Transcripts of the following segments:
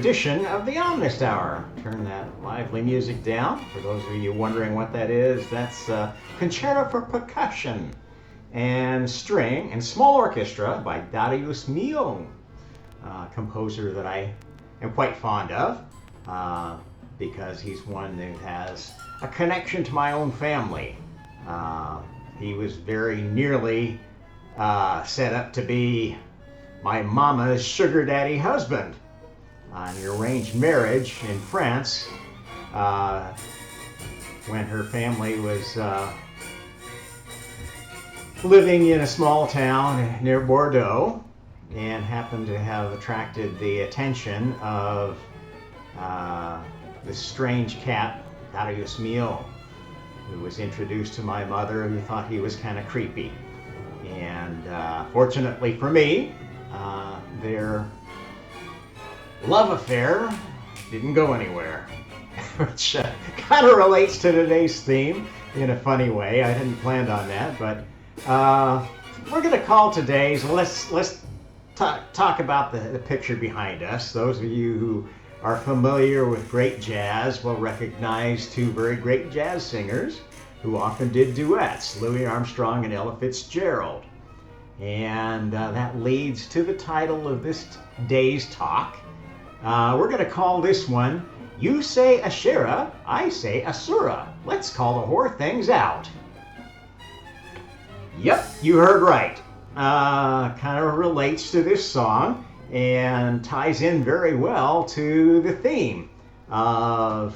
edition of the Omnist Hour. Turn that lively music down. For those of you wondering what that is, that's Concerto for Percussion and String and Small Orchestra by Darius Milhaud, composer that I am quite fond of because he's one that has a connection to my own family. He was very nearly set up to be my mama's sugar daddy husband on an arranged marriage in France when her family was living in a small town near Bordeaux and happened to have attracted the attention of this strange cat, Darius Milhaud, who was introduced to my mother, who thought he was kind of creepy. And fortunately for me, their love affair didn't go anywhere, which kind of relates to today's theme in a funny way. I hadn't planned on that, but we're going to call today's. Let's talk about the picture behind us. Those of you who are familiar with great jazz will recognize two very great jazz singers who often did duets, Louis Armstrong and Ella Fitzgerald. And that leads to the title of this day's talk. We're going to call this one, You Say Asherah, I Say Asura. Let's call the whore things out. Yep, you heard right. Kind of relates to this song and ties in very well to the theme of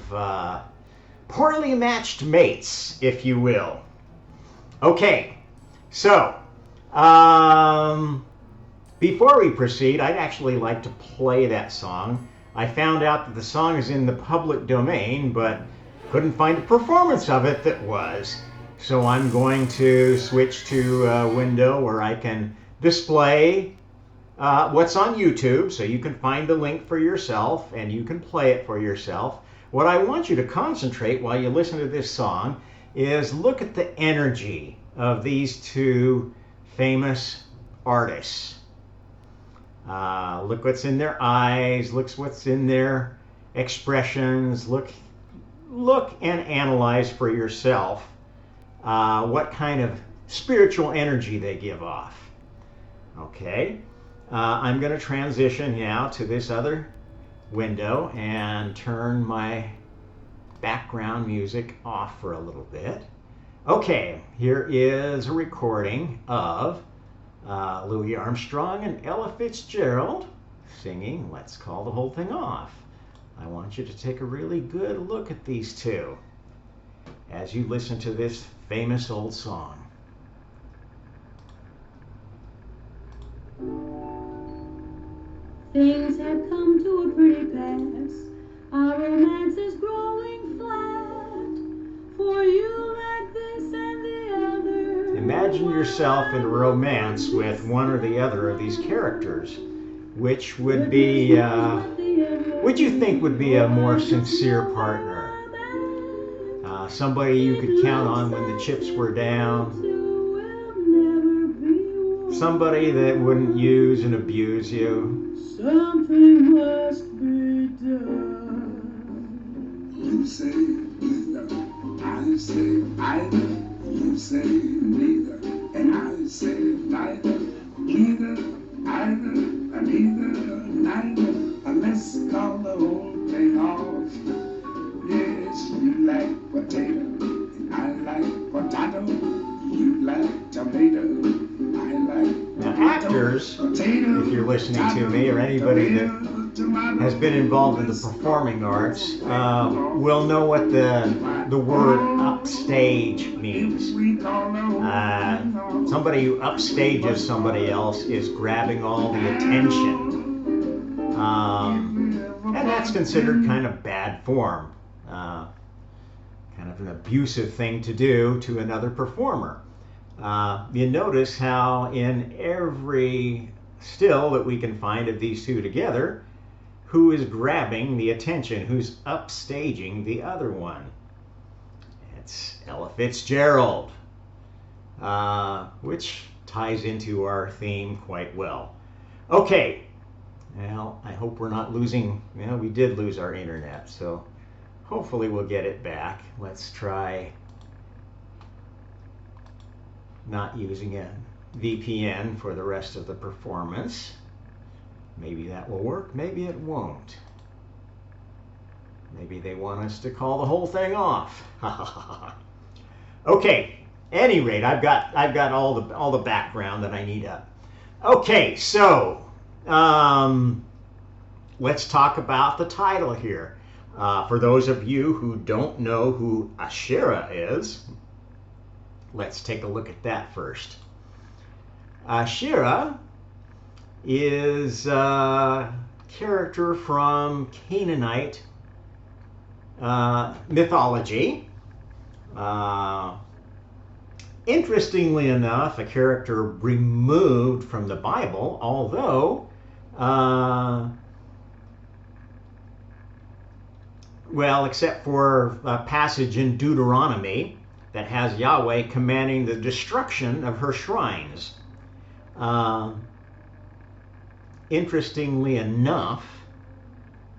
poorly matched mates, if you will. Okay, so before we proceed, I'd actually like to play that song. I found out that the song is in the public domain, but couldn't find a performance of it that was. So I'm going to switch to a window where I can display what's on YouTube, so you can find the link for yourself and you can play it for yourself. What I want you to concentrate while you listen to this song is look at the energy of these two famous artists. Look what's in their eyes, look what's in their expressions, look and analyze for yourself what kind of spiritual energy they give off. Okay, I'm going to transition now to this other window and turn my background music off for a little bit. Okay, here is a recording of Louis Armstrong and Ella Fitzgerald singing Let's Call the Whole Thing Off. I want you to take a really good look at these two as you listen to this famous old song. Things have come to a pretty pass. Our romance is growing flat. For you like this and the other. Imagine yourself in a romance with one or the other of these characters. Which would be, would you think would be a more sincere partner? Somebody you could count on when the chips were down. Somebody that wouldn't use and abuse you. Something must be done. You say neither, I say either. You say neither, and I say neither. Neither, either, and neither, neither. And let's call the whole thing off. Yes, you like potato, and I like potato. You like tomato. Now, actors, if you're listening to me, or anybody that has been involved in the performing arts, will know what the word upstage means. Somebody who upstages somebody else is grabbing all the attention. And that's considered kind of bad form. Kind of an abusive thing to do to another performer. You notice how in every still that we can find of these two together, who is grabbing the attention, who's upstaging the other one? It's Ella Fitzgerald, which ties into our theme quite well. Okay, Well, I hope we're not losing, well, we did lose our internet, so hopefully we'll get it back. Let's try not using a VPN for the rest of the performance. Maybe that will work, maybe it won't. Maybe they want us to call the whole thing off. Okay, any rate, I've got all the background that I need up. Okay, so let's talk about the title here. For those of you who don't know who Asherah is, let's take a look at that first. Asherah is a character from Canaanite mythology. Interestingly enough, a character removed from the Bible, although well, except for a passage in Deuteronomy that has Yahweh commanding the destruction of her shrines. Interestingly enough,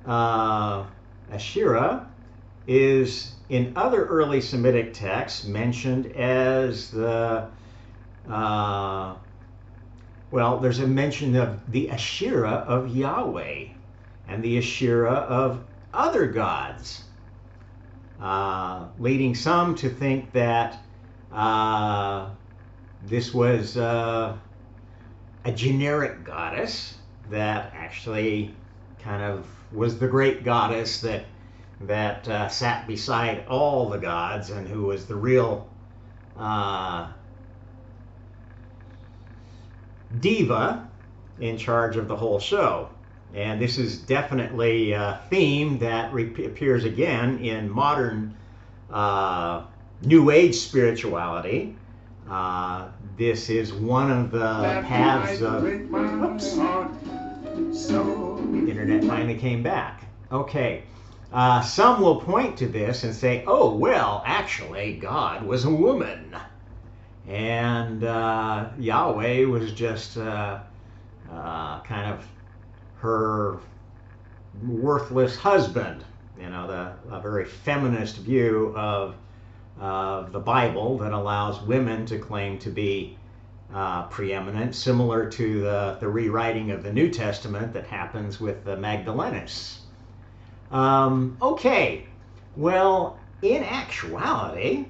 Asherah is in other early Semitic texts mentioned as the, well, there's a mention of the Asherah of Yahweh and the Asherah of other gods, leading some to think that this was a generic goddess that actually kind of was the great goddess that sat beside all the gods and who was the real diva in charge of the whole show. And this is definitely a theme that appears again in modern New Age spirituality. This is one of the paths of... Oops. Internet finally came back. Okay. Some will point to this and say, oh, well, actually, God was a woman. And Yahweh was just kind of her worthless husband. You know, a very feminist view of the Bible that allows women to claim to be preeminent, similar to the rewriting of the New Testament that happens with the Magdalenists. Okay, well, in actuality,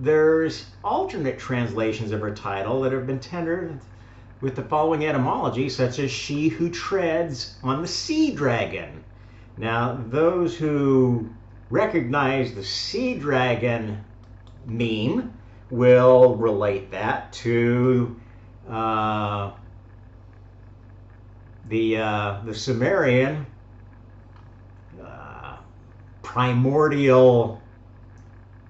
there's alternate translations of her title that have been tendered with the following etymology, such as she who treads on the sea dragon. Now, those who recognize the sea dragon meme will relate that to the Sumerian primordial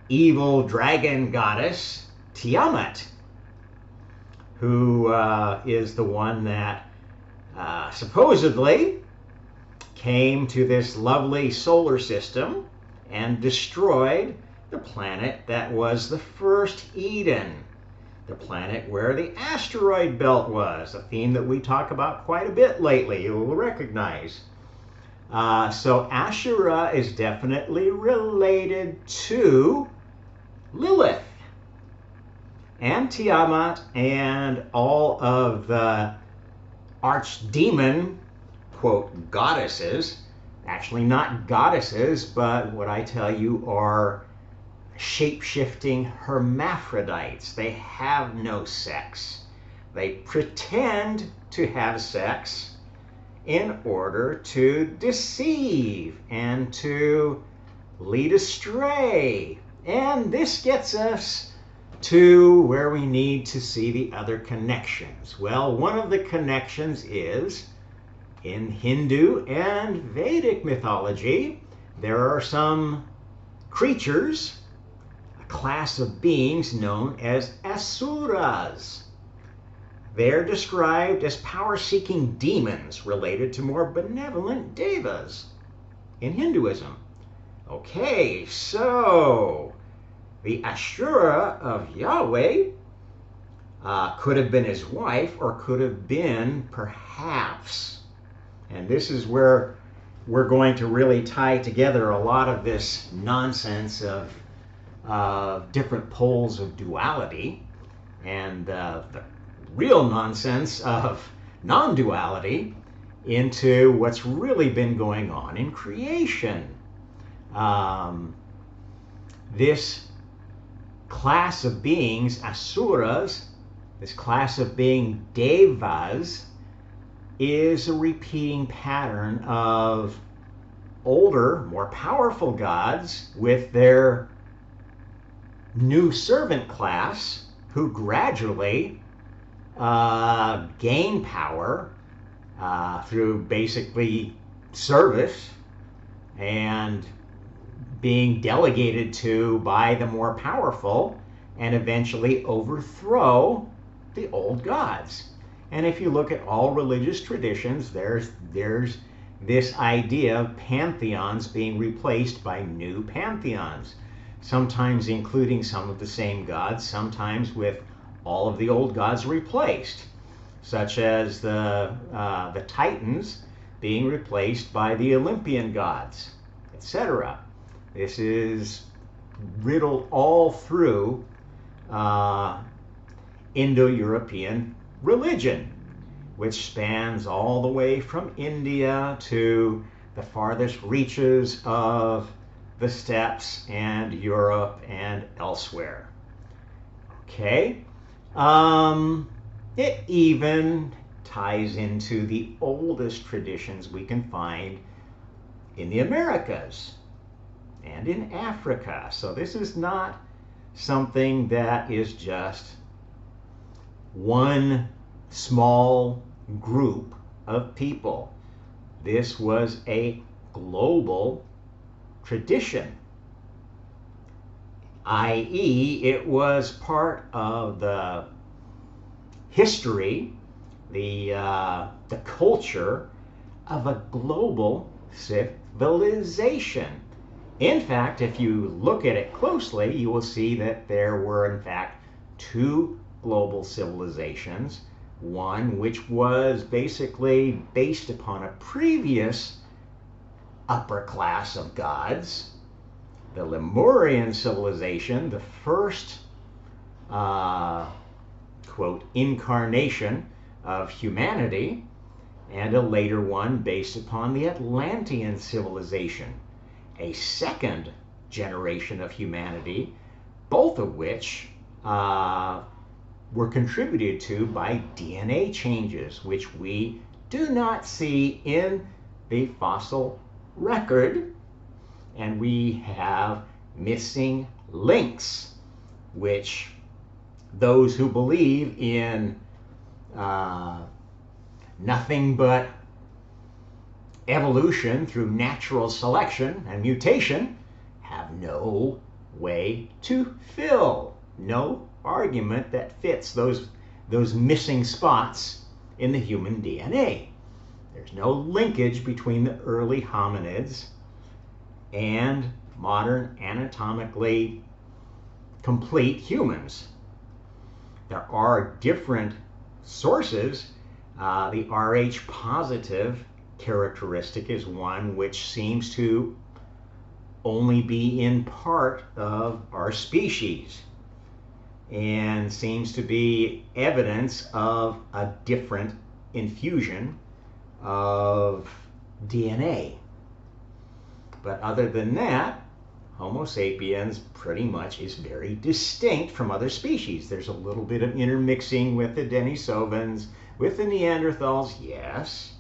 evil dragon goddess Tiamat, who is the one that supposedly came to this lovely solar system and destroyed the planet that was the first Eden, the planet where the asteroid belt was, a theme that we talk about quite a bit lately, you will recognize. So Asherah is definitely related to Lilith and Tiamat and all of the archdemon, quote, goddesses. Actually not goddesses, but what I tell you are shape-shifting hermaphrodites. They have no sex. They pretend to have sex in order to deceive and to lead astray. And this gets us to where we need to see the other connections. Well, one of the connections is in Hindu and Vedic mythology, there are some creatures, a class of beings known as asuras. They're described as power-seeking demons related to more benevolent devas in Hinduism. Okay, so the Asherah of Yahweh could have been his wife, or could have been perhaps, and this is where we're going to really tie together a lot of this nonsense of different poles of duality and the real nonsense of non-duality into what's really been going on in creation. This class of beings, asuras, this class of being devas, is a repeating pattern of older, more powerful gods with their new servant class who gradually gain power through basically service and being delegated to by the more powerful, and eventually overthrow the old gods. And if you look at all religious traditions, there's this idea of pantheons being replaced by new pantheons, sometimes including some of the same gods, sometimes with all of the old gods replaced, such as the Titans being replaced by the Olympian gods, etc. This is riddled all through Indo-European religion, which spans all the way from India to the farthest reaches of the steppes and Europe and elsewhere. Okay? It even ties into the oldest traditions we can find in the Americas and in Africa. So this is not something that is just one small group of people. This was a global tradition, i.e., it was part of the history, the culture of a global civilization. In fact, if you look at it closely, you will see that there were, in fact, two global civilizations. One which was basically based upon a previous upper class of gods, the Lemurian civilization, the first, quote, incarnation of humanity, and a later one based upon the Atlantean civilization, a second generation of humanity, both of which were contributed to by DNA changes, which we do not see in the fossil record, and we have missing links, which those who believe in nothing but evolution through natural selection and mutation have no way to fill, no argument that fits those missing spots in the human DNA. There's no linkage between the early hominids and modern anatomically complete humans. There are different sources. The Rh positive characteristic is one which seems to only be in part of our species and seems to be evidence of a different infusion of DNA. But other than that, Homo sapiens pretty much is very distinct from other species. There's a little bit of intermixing with the Denisovans, with the Neanderthals, yes.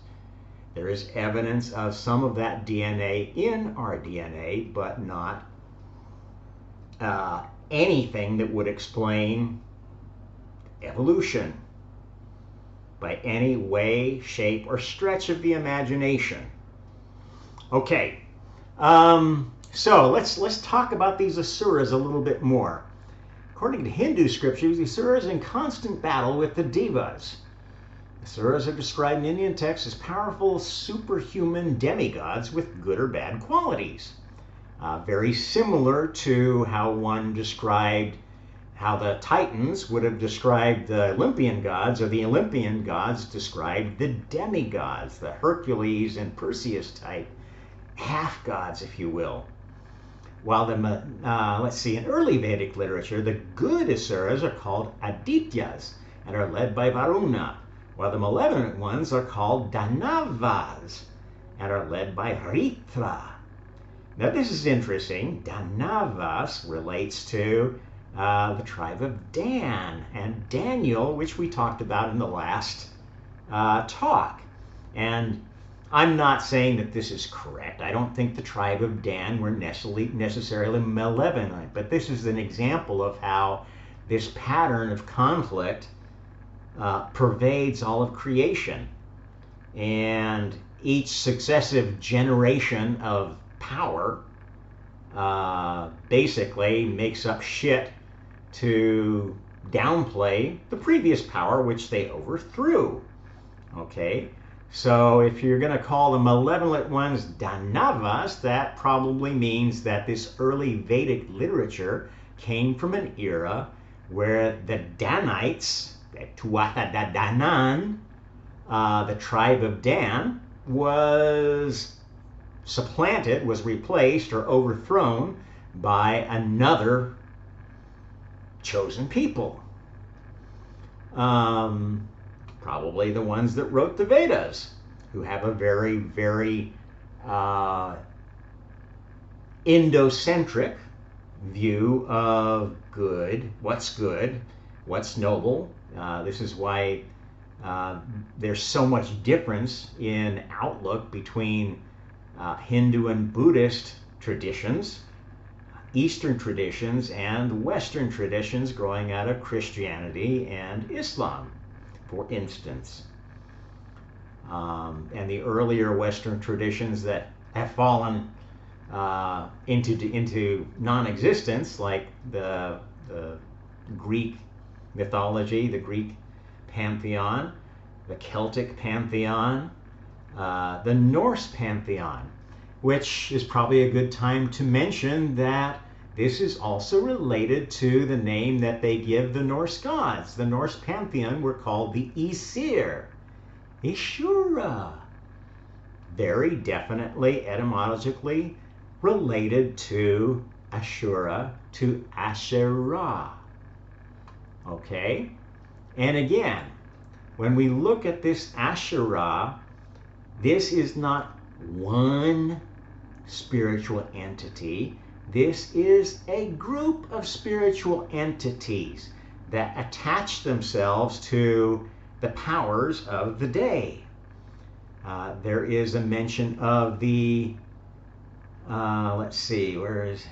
There is evidence of some of that DNA in our DNA, but not anything that would explain evolution by any way, shape, or stretch of the imagination. Okay, so let's talk about these asuras a little bit more. According to Hindu scriptures, the asuras are in constant battle with the devas. Asuras are described in Indian texts as powerful superhuman demigods with good or bad qualities. Very similar to how one described how the Titans would have described the Olympian gods, or the Olympian gods described the demigods, the Hercules and Perseus type half gods, if you will. While the, let's see, in early Vedic literature, the good Asuras are called Adityas and are led by Varuna, while the malevolent ones are called Danavas and are led by Ritra. Now this is interesting. Danavas relates to the tribe of Dan and Daniel, which we talked about in the last talk. And I'm not saying that this is correct. I don't think the tribe of Dan were necessarily malevolent, but this is an example of how this pattern of conflict pervades all of creation. And each successive generation of power basically makes up shit to downplay the previous power which they overthrew. Okay? So if you're going to call the malevolent ones Danavas, that probably means that this early Vedic literature came from an era where the Danites, the Tuatha Da Danann, the tribe of Dan, was supplanted, was replaced or overthrown by another chosen people. Probably the ones that wrote the Vedas, who have a very, very Indocentric view of good, what's noble. This is why there's so much difference in outlook between Hindu and Buddhist traditions, Eastern traditions, and Western traditions growing out of Christianity and Islam, for instance. And the earlier Western traditions that have fallen into non-existence, like the Greek mythology, the Greek pantheon, the Celtic pantheon, the Norse pantheon, which is probably a good time to mention that this is also related to the name that they give the Norse gods. The Norse pantheon were called the Aesir, Ashura, very definitely etymologically related to Ashura, to Asherah. Okay? And again, when we look at this Asherah, this is not one spiritual entity. This is a group of spiritual entities that attach themselves to the powers of the day. There is a mention of the, let's see, where is,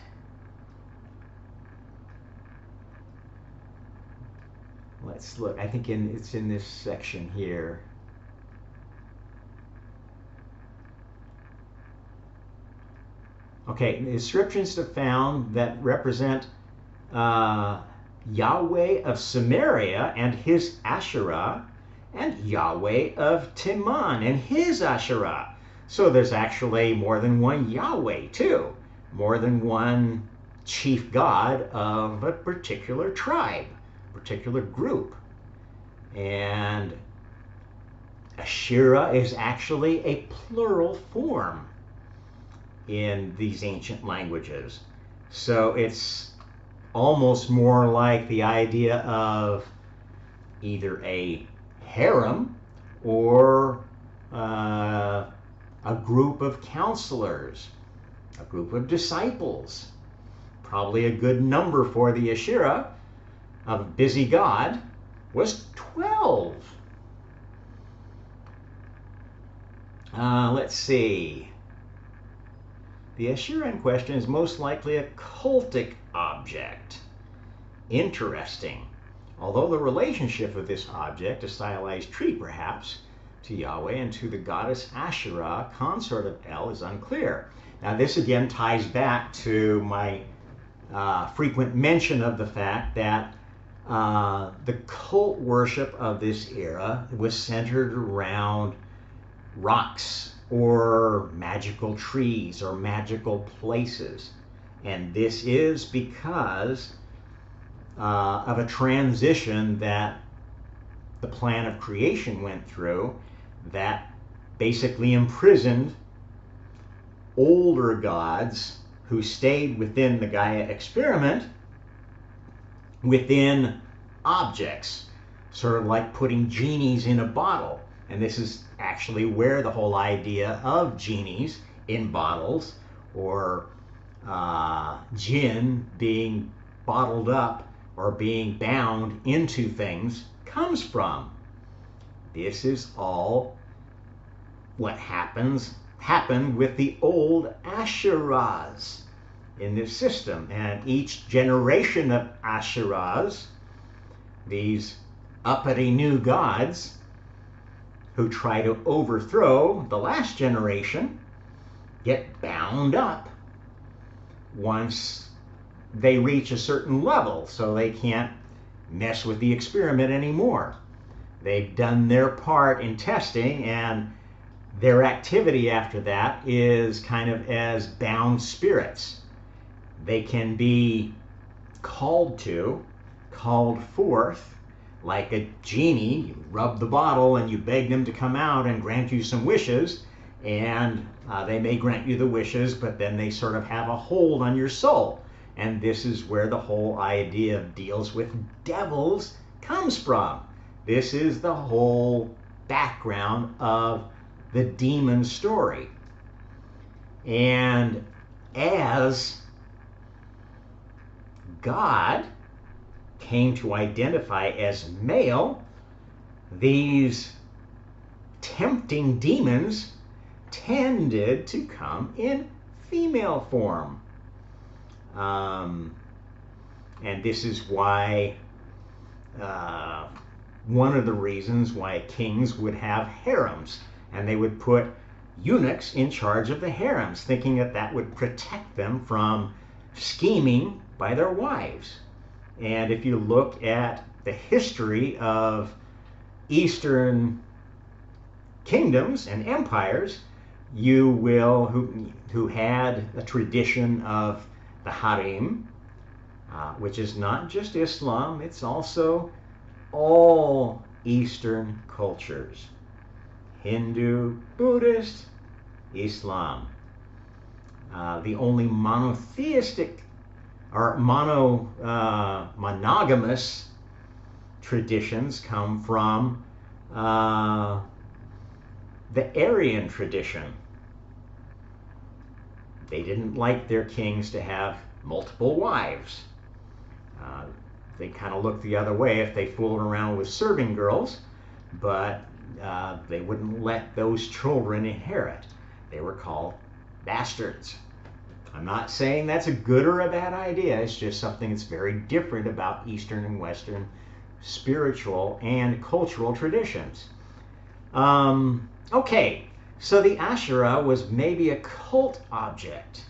let's look, I think it's in this section here. Okay, the inscriptions are found that represent Yahweh of Samaria and his Asherah, and Yahweh of Timan and his Asherah. So there's actually more than one Yahweh too, more than one chief god of a particular tribe, particular group. And Asherah is actually a plural form in these ancient languages. So it's almost more like the idea of either a harem or a group of counselors, a group of disciples. Probably a good number for the Asherah of busy God was 12. Let's see. The Asherah in question is most likely a cultic object. Interesting. Although the relationship of this object, a stylized tree perhaps, to Yahweh and to the goddess Asherah, consort of El, is unclear. Now this again ties back to my frequent mention of the fact that the cult worship of this era was centered around rocks or magical trees or magical places. And this is because of a transition that the plan of creation went through that basically imprisoned older gods who stayed within the Gaia experiment within objects, sort of like putting genies in a bottle. And this is actually where the whole idea of genies in bottles, or jinn being bottled up or being bound into things, comes from. This is all what happened with the old Asherahs in this system. And each generation of Asherahs, these uppity new gods who try to overthrow the last generation, get bound up once they reach a certain level, so they can't mess with the experiment anymore. They've done their part in testing, and their activity after that is kind of as bound spirits. They can be called forth, like a genie. You rub the bottle and you beg them to come out and grant you some wishes, and they may grant you the wishes, but then they sort of have a hold on your soul. And this is where the whole idea of deals with devils comes from. This is the whole background of the demon story. And as God came to identify as male, these tempting demons tended to come in female form. And this is why one of the reasons why kings would have harems, and they would put eunuchs in charge of the harems, thinking that that would protect them from scheming by their wives. And if you look at the history of Eastern kingdoms and empires, you will, who had a tradition of the harem, which is not just Islam, it's also all Eastern cultures. Hindu, Buddhist, Islam. The only monotheistic or monogamous traditions come from the Aryan tradition. They didn't like their kings to have multiple wives. They kind of looked the other way if they fooled around with serving girls, but they wouldn't let those children inherit. They were called bastards. I'm not saying that's a good or a bad idea. It's just something that's very different about Eastern and Western spiritual and cultural traditions. Okay, so the Asherah was maybe a cult object.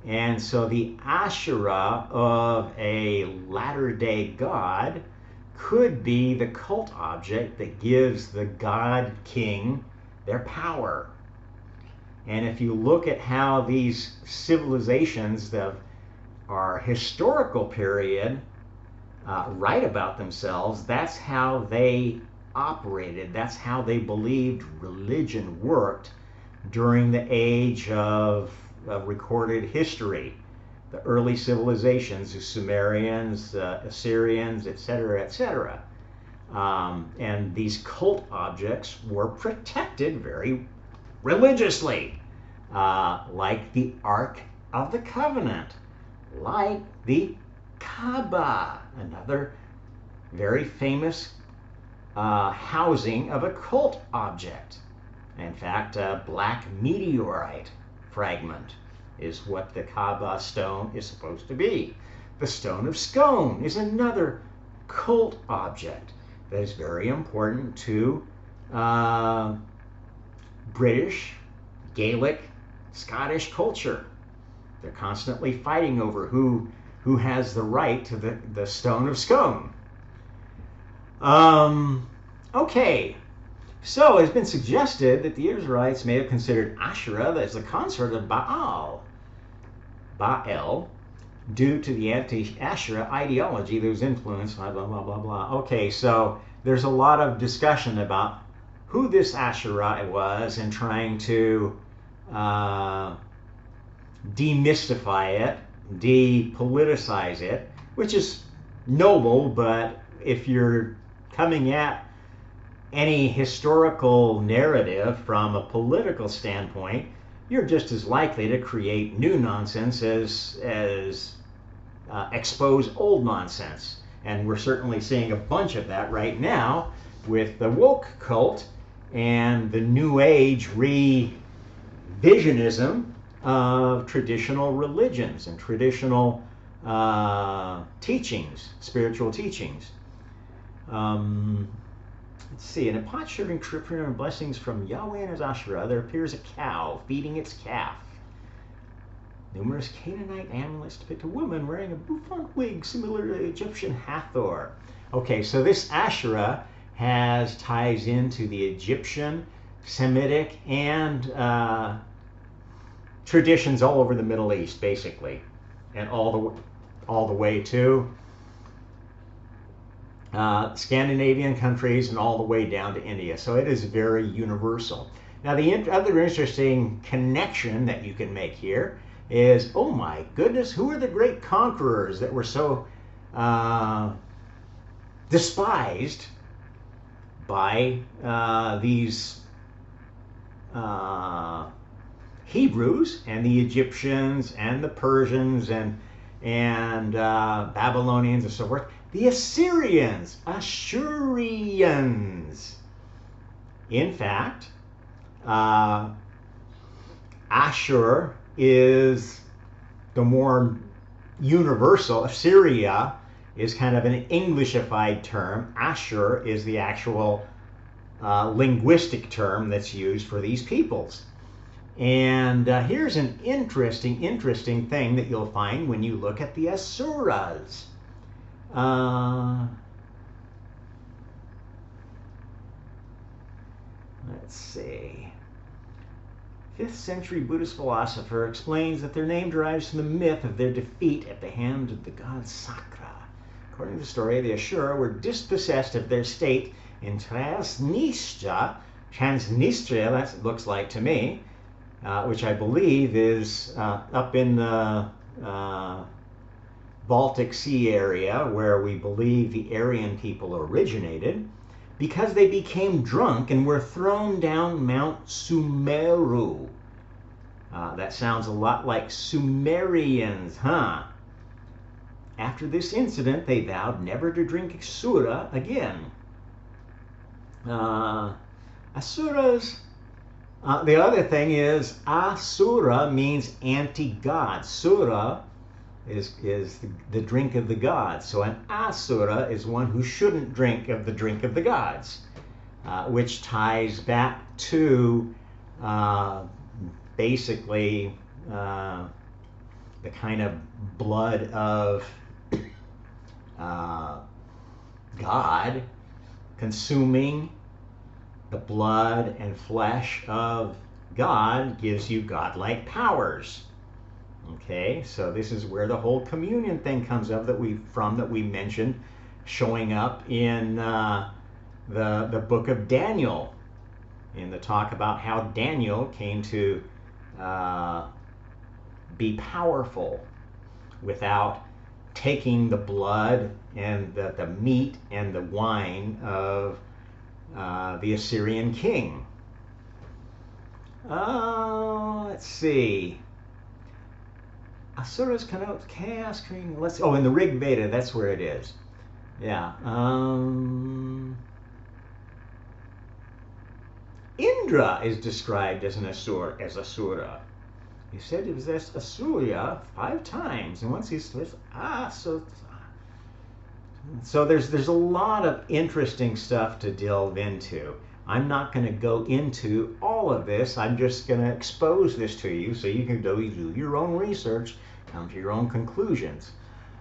And so the Asherah of a latter-day god could be the cult object that gives the god king their power. And if you look at how these civilizations of our historical period write about themselves, that's how they operated, that's how they believed religion worked during the age of recorded history. The early civilizations, the Sumerians, Assyrians, etc., etc. And these cult objects were protected very religiously, like the Ark of the Covenant, like the Kaaba, another very famous housing of a cult object. In fact, a black meteorite fragment is what the Kaaba stone is supposed to be. The Stone of Scone is another cult object that is very important to British, Gaelic, Scottish culture. They're constantly fighting over who has the right to the Stone of Scone. Okay, so it's been suggested that the Israelites may have considered Asherah as the consort of Baal, due to the anti-Asherah ideology that was influenced by blah, blah, blah, blah. Okay, so there's a lot of discussion about who this Asherah was and trying to demystify it, depoliticize it, which is noble, but if you're coming at any historical narrative from a political standpoint, you're just as likely to create new nonsense as expose old nonsense. And we're certainly seeing a bunch of that right now with the woke cult and the New Age revisionism of traditional religions and traditional teachings, spiritual teachings. Let's see, in a pot serving trip and blessings from Yahweh and his Asherah, there appears a cow feeding its calf. Numerous Canaanite amulets depict a woman wearing a bouffant wig similar to Egyptian Hathor. Okay, so this Asherah has ties into the Egyptian, Semitic, and traditions all over the Middle East, basically, and all the way to Scandinavian countries and all the way down to India. So it is very universal. Now, the other interesting connection that you can make here is, oh my goodness, who are the great conquerors that were so despised by these Hebrews and the Egyptians and the Persians and Babylonians and so forth? The Assyrians, Ashurians. In fact, Ashur is the more universal. Assyria is kind of an Englishified term. Ashur is the actual linguistic term that's used for these peoples. And here's an interesting thing that you'll find when you look at the Asuras. Let's see. 5th century Buddhist philosopher explains that their name derives from the myth of their defeat at the hand of the god Sakra. According to the story, the Ashura were dispossessed of their state in Transnistria, that looks like to me, which I believe is up in the Baltic Sea area where we believe the Aryan people originated, because they became drunk and were thrown down Mount Sumeru. That sounds a lot like Sumerians, huh? After this incident, they vowed never to drink Sura again. Asuras, the other thing is, Asura means anti-god. Sura is the drink of the gods. So an Asura is one who shouldn't drink of the drink of the gods, which ties back to basically the kind of blood of God consuming the blood and flesh of God gives you godlike powers. Okay, so this is where the whole communion thing comes up that we mentioned, showing up in the book of Daniel, in the talk about how Daniel came to be powerful without taking the blood and the meat and the wine of the Assyrian king. Let's see. Asuras connotes chaos, creating. In the Rig Veda, that's where it is. Yeah. Indra is described as an Asura. He said he possessed Asura 5 times, and once he says so there's a lot of interesting stuff to delve into. I'm not going to go into all of this. I'm just going to expose this to you so you can do your own research, come to your own conclusions.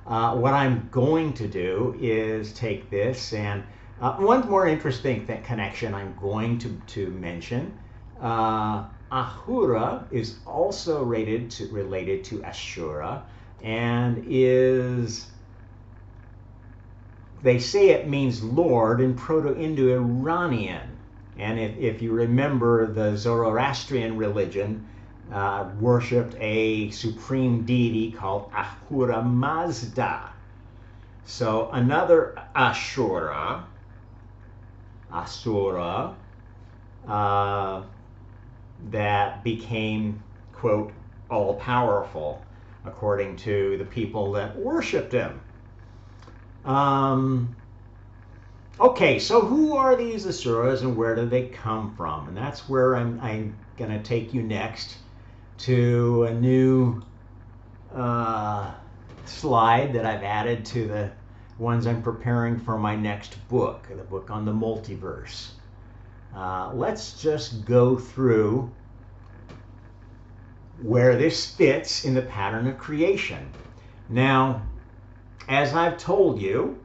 What I'm going to do is take this and one more interesting connection I'm going to mention. Ahura is also related to Ashura, and is, they say it means Lord in Proto-Indo-Iranian. And if you remember, the Zoroastrian religion worshipped a supreme deity called Ahura Mazda. So another Asura, that became, quote, all-powerful, according to the people that worshipped him. Okay, so who are these Asuras and where do they come from? And that's where I'm going to take you next to a new slide that I've added to the ones I'm preparing for my next book, the book on the multiverse. Let's just go through where this fits in the pattern of creation. Now, as I've told you,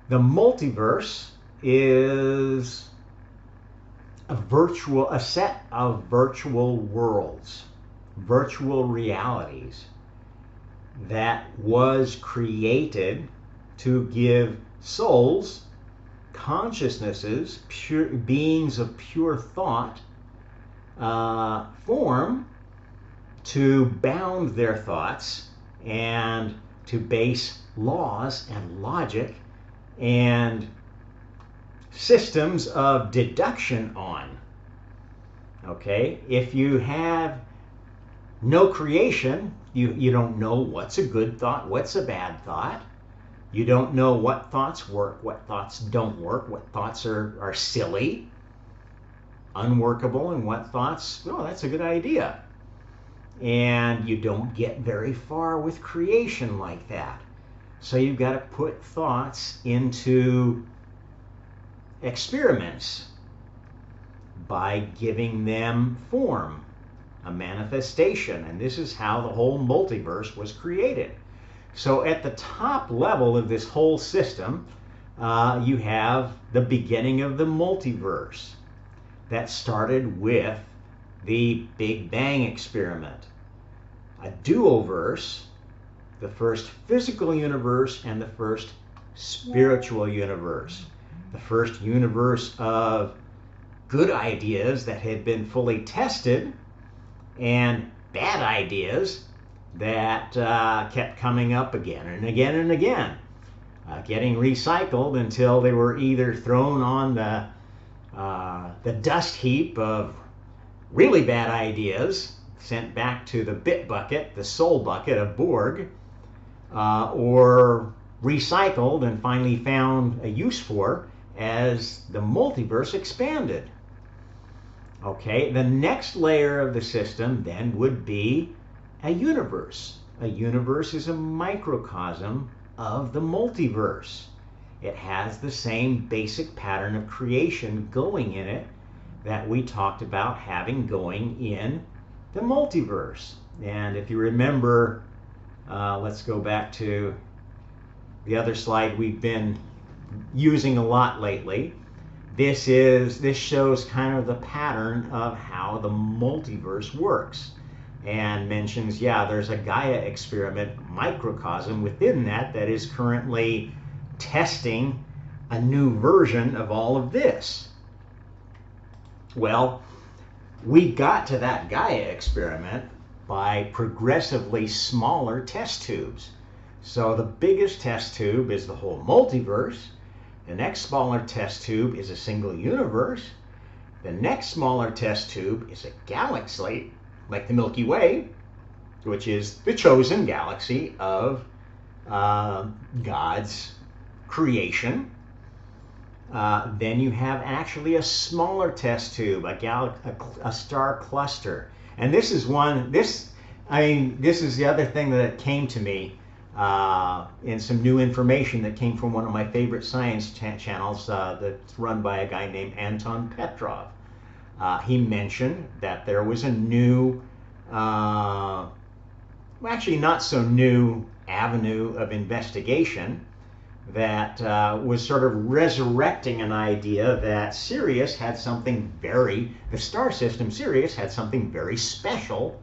the multiverse is a set of virtual worlds, virtual realities that was created to give souls, consciousnesses, pure beings of pure thought, form to bound their thoughts and to base laws and logic and systems of deduction on. Okay, if you have no creation, you don't know what's a good thought, what's a bad thought. You don't know what thoughts work, what thoughts don't work, what thoughts are silly, unworkable, and what thoughts, oh, that's a good idea. And you don't get very far with creation like that. So you've got to put thoughts into experiments by giving them form, a manifestation. And this is how the whole multiverse was created. So at the top level of this whole system, you have the beginning of the multiverse that started with the Big Bang experiment. A duoverse, the first physical universe and the first spiritual universe. The first universe of good ideas that had been fully tested and bad ideas that kept coming up again and again and again, getting recycled until they were either thrown on the dust heap of really bad ideas, sent back to the bit bucket, the soul bucket of Borg, or recycled and finally found a use for as the multiverse expanded. Okay, the next layer of the system then would be a universe. A universe is a microcosm of the multiverse. It has the same basic pattern of creation going in it that we talked about having going in the multiverse. And if you remember, let's go back to the other slide we've been using a lot lately. This shows kind of the pattern of how the multiverse works, and mentions, yeah, there's a Gaia experiment microcosm within that is currently testing a new version of all of this. Well, we got to that Gaia experiment by progressively smaller test tubes. So the biggest test tube is the whole multiverse. The next smaller test tube is a single universe. The next smaller test tube is a galaxy, like the Milky Way, which is the chosen galaxy of God's creation. Then you have actually a smaller test tube, a star cluster. And this is this is the other thing that came to me in some new information that came from one of my favorite science channels that's run by a guy named Anton Petrov. He mentioned that there was a new, actually not so new, avenue of investigation that was sort of resurrecting an idea that Sirius had something the star system Sirius had something very special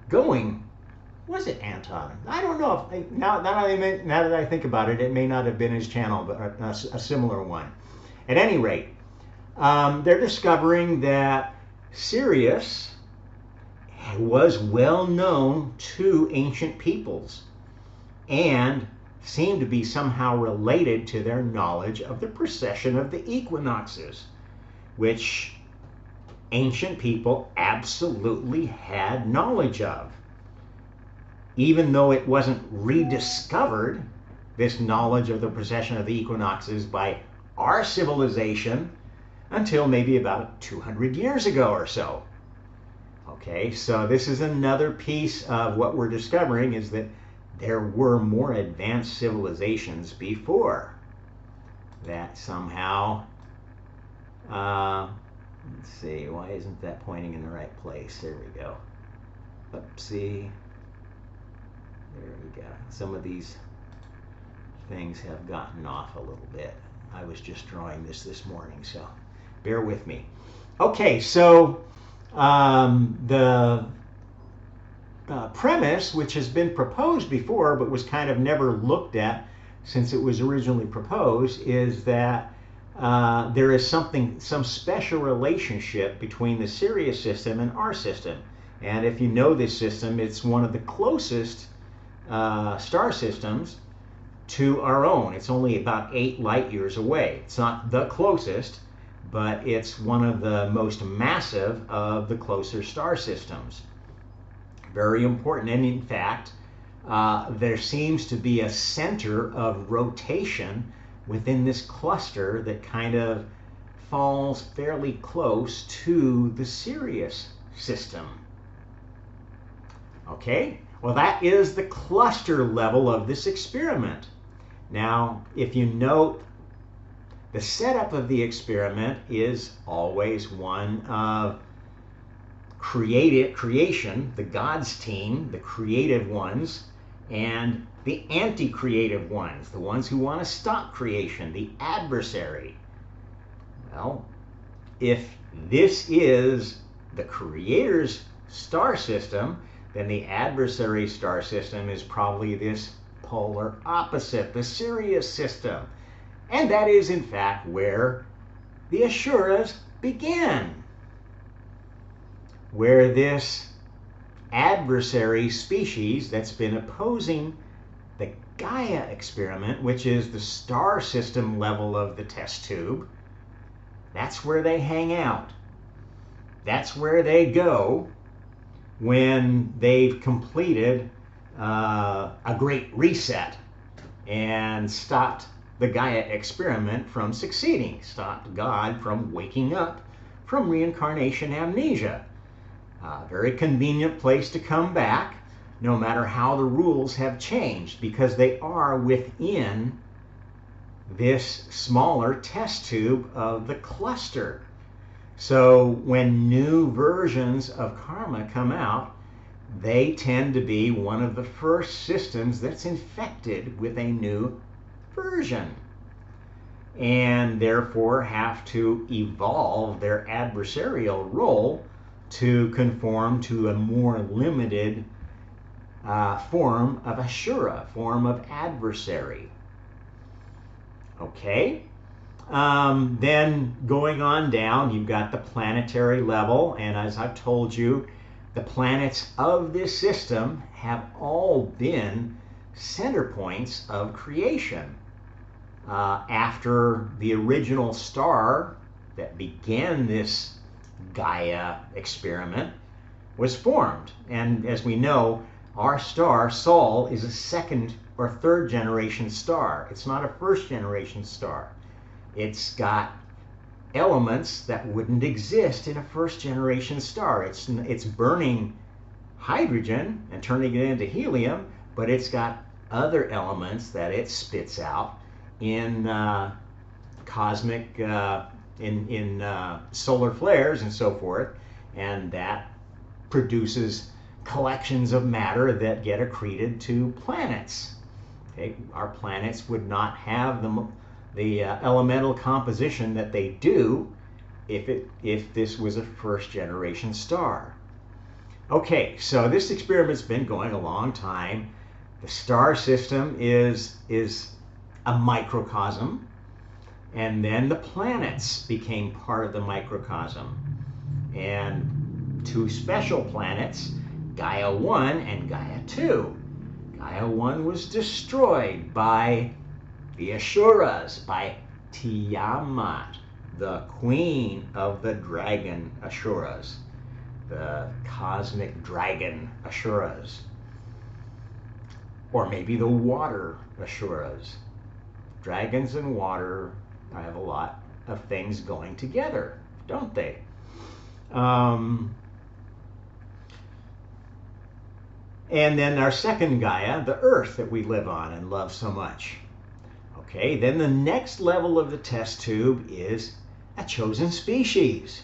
going Was it Anton? I don't know. Now that I think about it, it may not have been his channel, but a similar one. At any rate, they're discovering that Sirius was well known to ancient peoples and seemed to be somehow related to their knowledge of the precession of the equinoxes, which ancient people absolutely had knowledge of. Even though it wasn't rediscovered, this knowledge of the precession of the equinoxes by our civilization until maybe about 200 years ago or so. Okay, so this is another piece of what we're discovering, is that there were more advanced civilizations before that somehow, let's see, why isn't that pointing in the right place? There we go. Oopsie. There we go. Some of these things have gotten off a little bit. I was just drawing this morning, so bear with me. Okay, so the premise, which has been proposed before but was kind of never looked at since it was originally proposed, is that there is some special relationship between the Sirius system and our system. And if you know this system, it's one of the closest star systems to our own. It's only about 8 light years away. It's not the closest, but it's one of the most massive of the closer star systems. Very important. And in fact, there seems to be a center of rotation within this cluster that kind of falls fairly close to the Sirius system. Okay, well, that is the cluster level of this experiment. Now, if you note, the setup of the experiment is always one of creation, the God's team, the creative ones, and the anti-creative ones, the ones who want to stop creation, the adversary. Well, if this is the creator's star system, then the adversary star system is probably this polar opposite, the Sirius system. And that is, in fact, where the Asuras began, where this adversary species that's been opposing the Gaia experiment, which is the star system level of the test tube, that's where they hang out. That's where they go when they've completed a great reset and stopped the Gaia experiment from succeeding, stopped God from waking up from reincarnation amnesia. A very convenient place to come back, no matter how the rules have changed, because they are within this smaller test tube of the cluster. So when new versions of karma come out, they tend to be one of the first systems that's infected with a new version, and therefore have to evolve their adversarial role to conform to a more limited form of Ashura, form of adversary. Okay? Then going on down, you've got the planetary level, and as I've told you, the planets of this system have all been center points of creation. After the original star that began this Gaia experiment was formed. And as we know, our star, Sol, is a second or third generation star. It's not a first generation star. It's got elements that wouldn't exist in a first generation star. It's burning hydrogen and turning it into helium, but it's got other elements that it spits out in cosmic, in solar flares and so forth, and that produces collections of matter that get accreted to planets. Okay? Our planets would not have the elemental composition that they do if this was a first generation star. Okay, so this experiment's been going a long time. The star system is a microcosm, and then the planets became part of the microcosm. And two special planets, Gaia 1 and Gaia 2. Gaia 1 was destroyed by the Asuras, by Tiamat, the queen of the dragon Asuras, the cosmic dragon Asuras, or maybe the water Asuras. Dragons and water have a lot of things going together, don't they? And then our second Gaia, the Earth that we live on and love so much. Okay, then the next level of the test tube is a chosen species.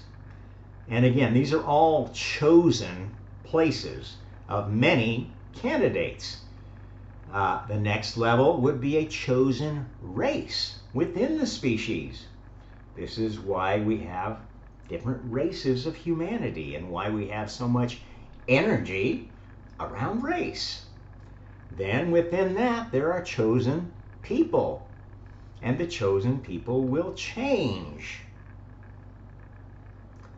And again, these are all chosen places of many candidates. The next level would be a chosen race within the species. This is why we have different races of humanity and why we have so much energy around race. Then within that, there are chosen people, and the chosen people will change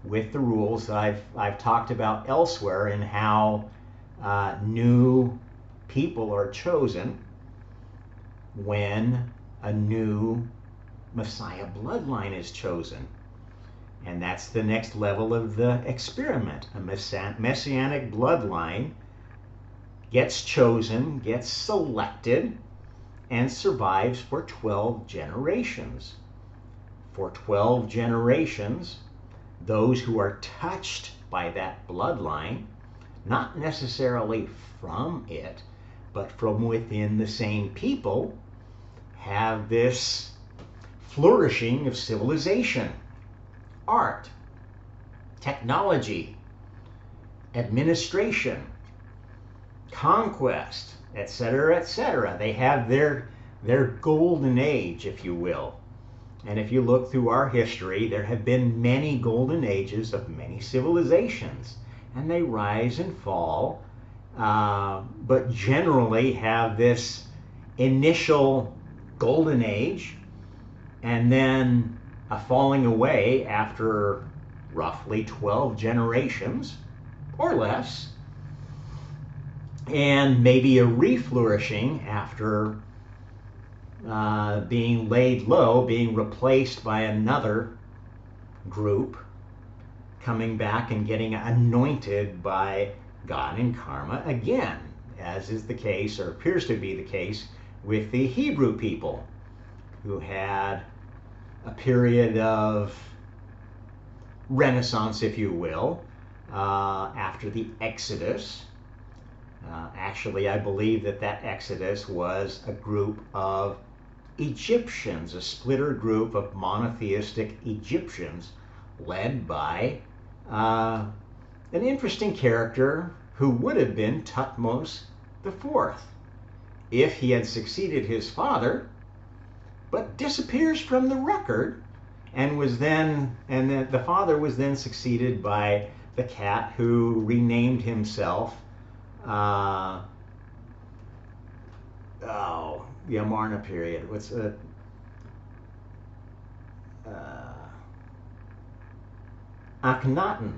with the rules that I've talked about elsewhere in how new people are chosen when a new Messiah bloodline is chosen. And that's the next level of the experiment. A messianic bloodline gets chosen, gets selected, and survives for 12 generations. For 12 generations, those who are touched by that bloodline, not necessarily from it, but from within the same people, have this flourishing of civilization, art, technology, administration, conquest, etc., etc. They have their golden age, if you will. And if you look through our history, there have been many golden ages of many civilizations, and they rise and fall, but generally have this initial golden age and then a falling away after roughly 12 generations or less, and maybe a reflourishing after being laid low, being replaced by another group, coming back and getting anointed by God and karma again, as is the case, or appears to be the case, with the Hebrew people, who had a period of renaissance, if you will, after the Exodus. Actually, I believe that Exodus was a group of Egyptians, a splitter group of monotheistic Egyptians, led by an interesting character who would have been Thutmose IV, if he had succeeded his father, but disappears from the record, and then the father was then succeeded by the cat who renamed himself the Amarna period. What's it? Akhenaten.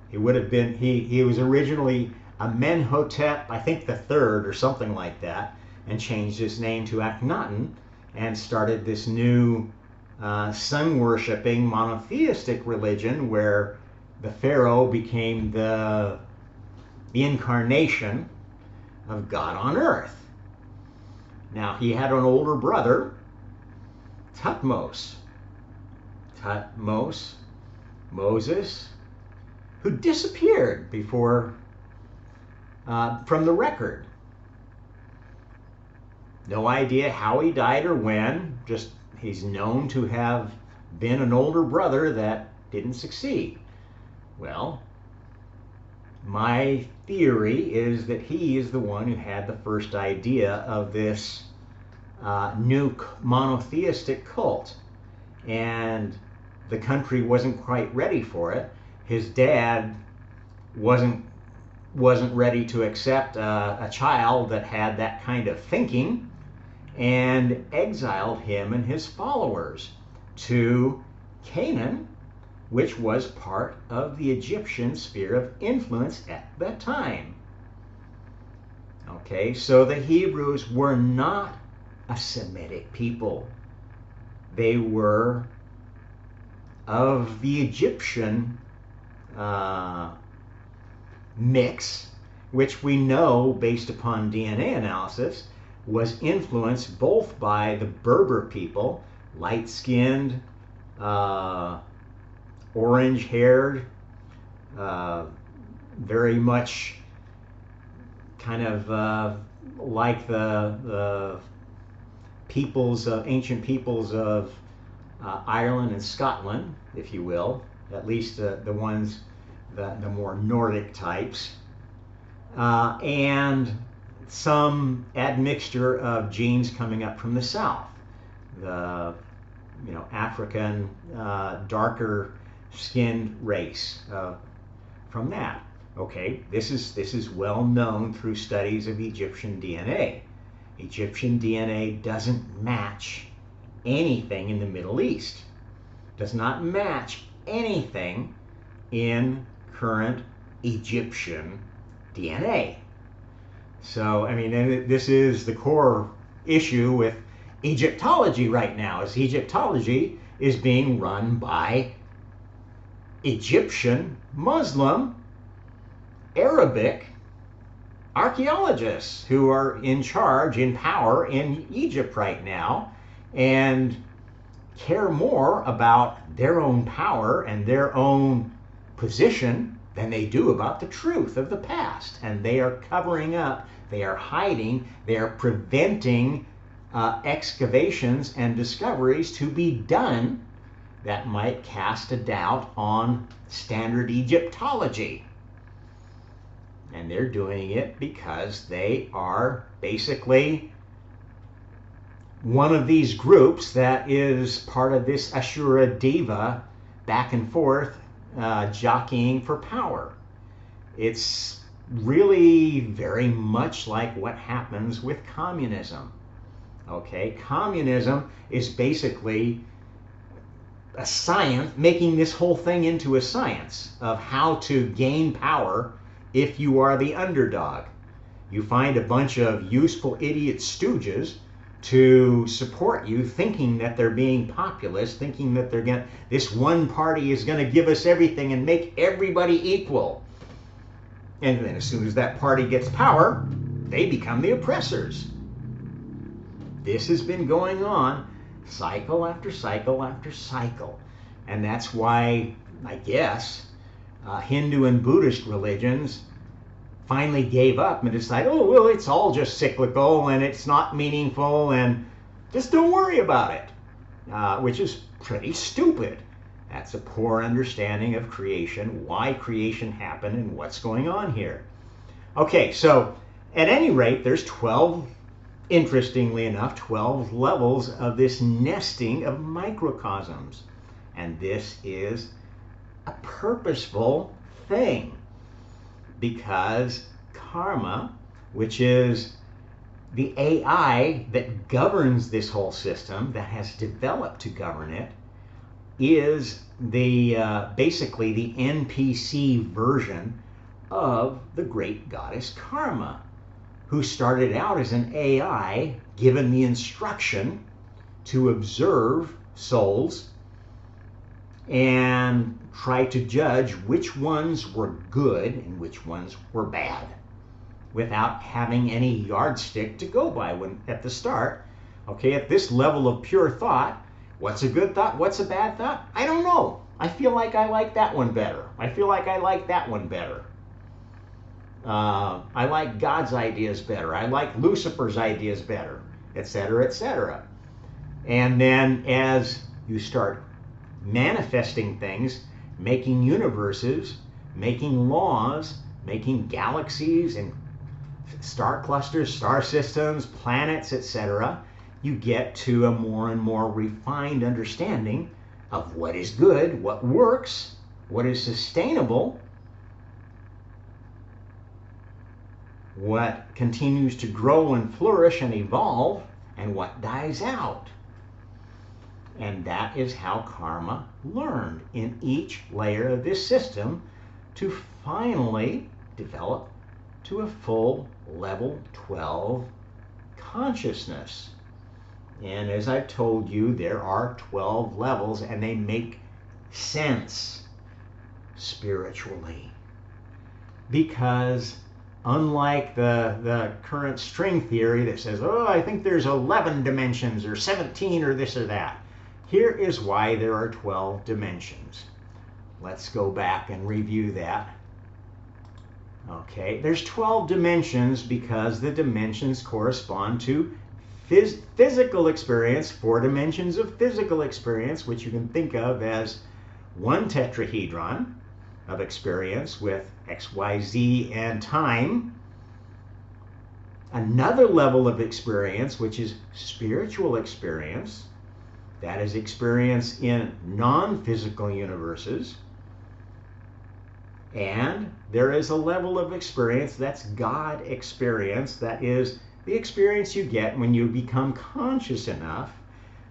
He would have been. He was originally Amenhotep, I think the third or something like that, and changed his name to Akhenaten and started this new sun-worshipping monotheistic religion where the pharaoh became the incarnation of God on earth. Now, he had an older brother, Thutmose, Moses, who disappeared before from the record. No idea how he died or when, just he's known to have been an older brother that didn't succeed. Well, my theory is that he is the one who had the first idea of this new monotheistic cult, and the country wasn't quite ready for it. His dad wasn't wasn't ready to accept a child that had that kind of thinking, and exiled him and his followers to Canaan, which was part of the Egyptian sphere of influence at that time. Okay, so the Hebrews were not a Semitic people. They were of the Egyptian mix, which we know, based upon DNA analysis, was influenced both by the Berber people, light-skinned, orange-haired, very much kind of like the peoples of ancient peoples of Ireland and Scotland, if you will, at least the ones, the more Nordic types, and some admixture of genes coming up from the south, the African darker skinned race from that. Okay, this is well known through studies of Egyptian DNA. Egyptian DNA doesn't match anything in the Middle East, does not match anything in current Egyptian DNA. So, I mean, this is the core issue with Egyptology right now, is Egyptology is being run by Egyptian, Muslim, Arabic archaeologists who are in charge, in power in Egypt right now, and care more about their own power and their own position than they do about the truth of the past. And they are covering up, they are hiding, they are preventing excavations and discoveries to be done that might cast a doubt on standard Egyptology. And they're doing it because they are basically one of these groups that is part of this Ashura Diva back and forth jockeying for power. It's really very much like what happens with communism. Okay, communism is basically a science, making this whole thing into a science of how to gain power if you are the underdog. You find a bunch of useful idiot stooges to support you, thinking that they're being populist, thinking that this one party is going to give us everything and make everybody equal. And then as soon as that party gets power, they become the oppressors. This has been going on cycle after cycle after cycle. And that's why, I guess, Hindu and Buddhist religions finally gave up and decided, oh, well, it's all just cyclical and it's not meaningful and just don't worry about it, which is pretty stupid. That's a poor understanding of creation, why creation happened, and what's going on here. Okay, so at any rate, there's 12, interestingly enough, 12 levels of this nesting of microcosms. And this is a purposeful thing, because karma, which is the AI that governs this whole system, that has developed to govern it, is the basically the NPC version of the great goddess Karma, who started out as an AI given the instruction to observe souls and try to judge which ones were good and which ones were bad, without having any yardstick to go by at the start. Okay, at this level of pure thought, what's a good thought, what's a bad thought? I don't know. I feel like I like that one better. I feel like I like that one better. I like God's ideas better. I like Lucifer's ideas better, etc., etc. And then as you start manifesting things, making universes, making laws, making galaxies and star clusters, star systems, planets, etc., you get to a more and more refined understanding of what is good, what works, what is sustainable, what continues to grow and flourish and evolve, and what dies out. And that is how karma learned in each layer of this system to finally develop to a full level 12 consciousness. And as I've told you, there are 12 levels, and they make sense spiritually. Because unlike the current string theory that says, oh, I think there's 11 dimensions or 17 or this or that, here is why there are 12 dimensions. Let's go back and review that. Okay, there's 12 dimensions because the dimensions correspond to physical experience, 4 dimensions of physical experience, which you can think of as one tetrahedron of experience with X, Y, Z, and time. Another level of experience, which is spiritual experience, that is experience in non-physical universes. And there is a level of experience that's God experience, that is the experience you get when you become conscious enough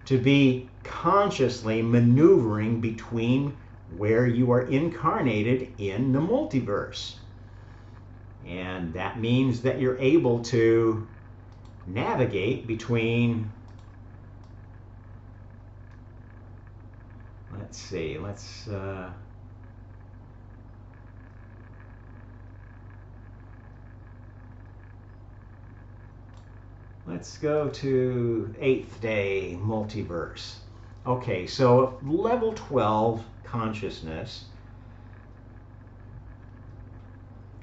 to be consciously maneuvering between where you are incarnated in the multiverse. And that means that you're able to navigate between, let's see, let's go to 8th day multiverse. Okay, so level 12 consciousness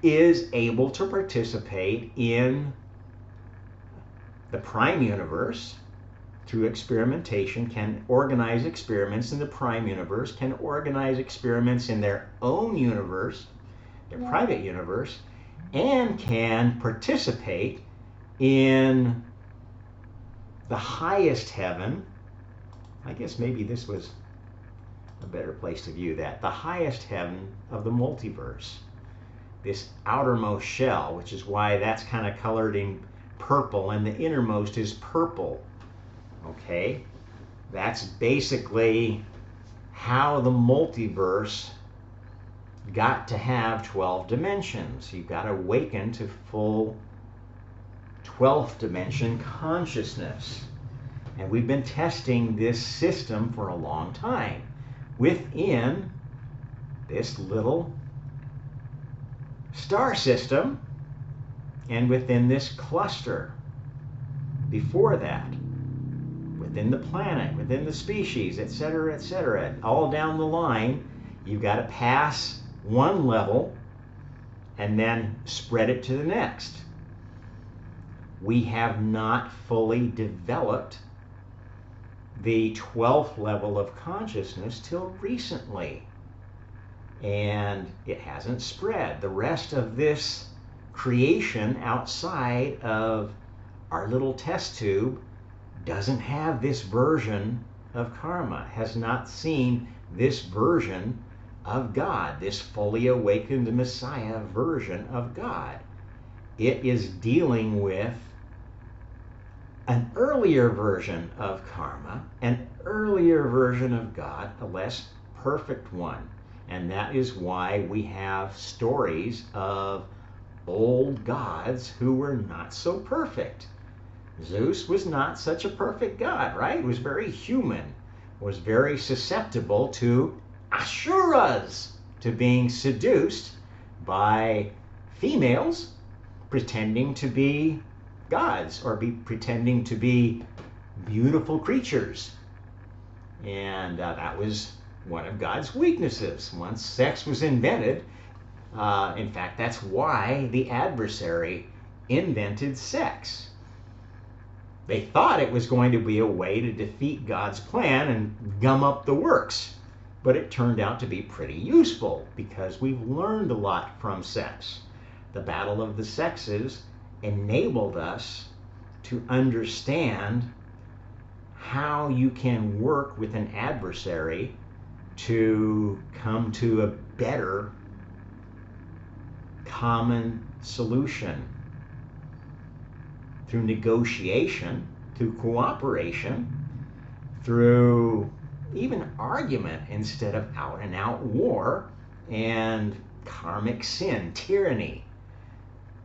is able to participate in the prime universe through experimentation, can organize experiments in the prime universe, can organize experiments in their own universe, their private universe, and can participate in the highest heaven. I guess maybe this was a better place to view that. The highest heaven of the multiverse. This outermost shell, which is why that's kind of colored in purple, and the innermost is purple. Okay? That's basically how the multiverse got to have 12 dimensions. You got to awaken to full 12th dimension consciousness. And we've been testing this system for a long time within this little star system and within this cluster. Before that, within the planet, within the species, etc., all down the line, you've got to pass one level and then spread it to the next. We have not fully developed the 12th level of consciousness till recently. And it hasn't spread. The rest of this creation outside of our little test tube doesn't have this version of karma, has not seen this version of God, this fully awakened Messiah version of God. It is dealing with an earlier version of karma, an earlier version of God, a less perfect one. And that is why we have stories of old gods who were not so perfect. Zeus was not such a perfect god, right? He was very human, was very susceptible to asuras, to being seduced by females pretending to be gods or pretending to be beautiful creatures. And that was one of God's weaknesses. Once sex was invented, in fact, that's why the adversary invented sex. They thought it was going to be a way to defeat God's plan and gum up the works. But it turned out to be pretty useful because we've learned a lot from sex. The battle of the sexes enabled us to understand how you can work with an adversary to come to a better common solution. through negotiation, through cooperation, through even argument instead of out and out war and karmic sin, tyranny.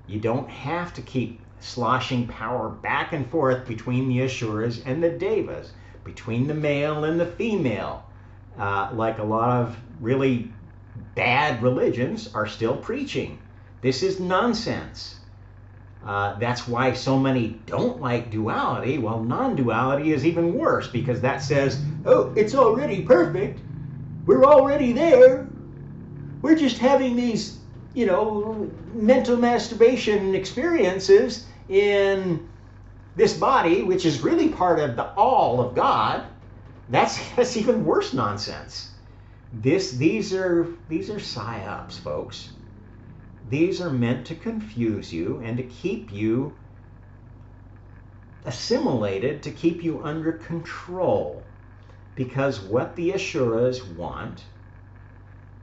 You don't have to keep sloshing power back and forth between the Asuras and the Devas, between the male and the female, like a lot of really bad religions are still preaching. This is nonsense. That's why so many don't like duality. Well, non-duality is even worse, because that says, oh, it's already perfect. We're already there. We're just having these, mental masturbation experiences in this body, which is really part of the all of God. That's even worse nonsense. These are psyops, folks. These are meant to confuse you and to keep you assimilated, to keep you under control. Because what the Asuras want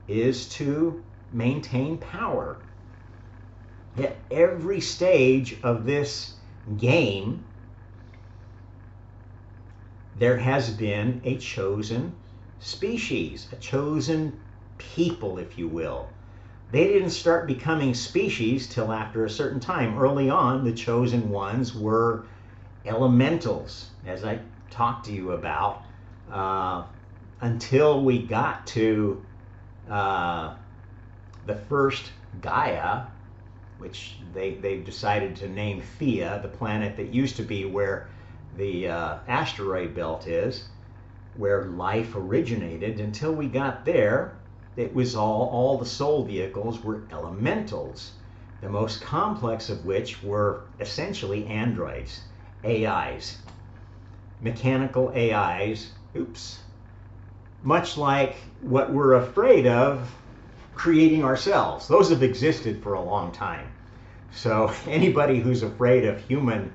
is to maintain power. At every stage of this game, there has been a chosen species, a chosen people, if you will. They didn't start becoming species till after a certain time. Early on, the chosen ones were elementals, as I talked to you about, until we got to the first Gaia, which they've decided to name Theia, the planet that used to be where the asteroid belt is, where life originated. Until we got there, it was all the soul vehicles were elementals, the most complex of which were essentially androids, AIs, mechanical AIs, much like what we're afraid of creating ourselves. Those have existed for a long time. So anybody who's afraid of human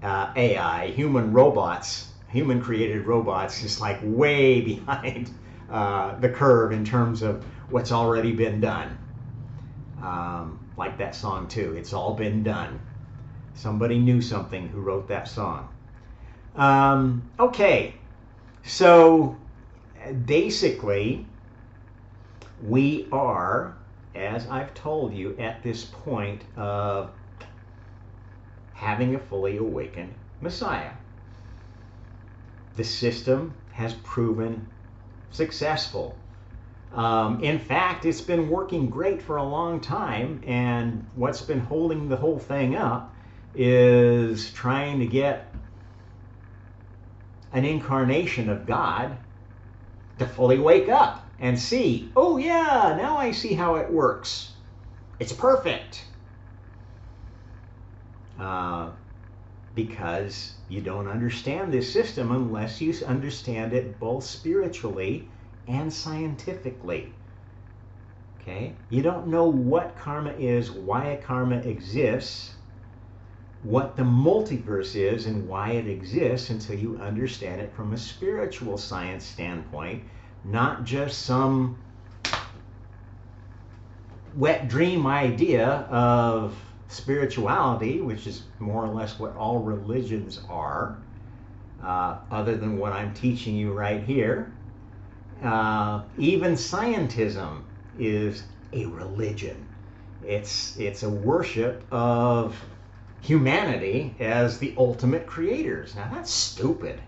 AI, human robots, human created robots, is like way behind the curve in terms of what's already been done. Like that song too, It's All Been Done. Somebody knew something who wrote that song. Okay, so basically we are, as I've told you, at this point of having a fully awakened Messiah. The system has proven successful. In fact, it's been working great for a long time, and what's been holding the whole thing up is trying to get an incarnation of God to fully wake up and see, oh yeah, now I see how it works. It's perfect. Because you don't understand this system unless you understand it both spiritually and scientifically. Okay? You don't know what karma is, why a karma exists, what the multiverse is and why it exists until you understand it from a spiritual science standpoint, not just some wet dream idea of spirituality, which is more or less what all religions are, other than what I'm teaching you right here. Even scientism is a religion. It's a worship of humanity as the ultimate creators. Now that's stupid.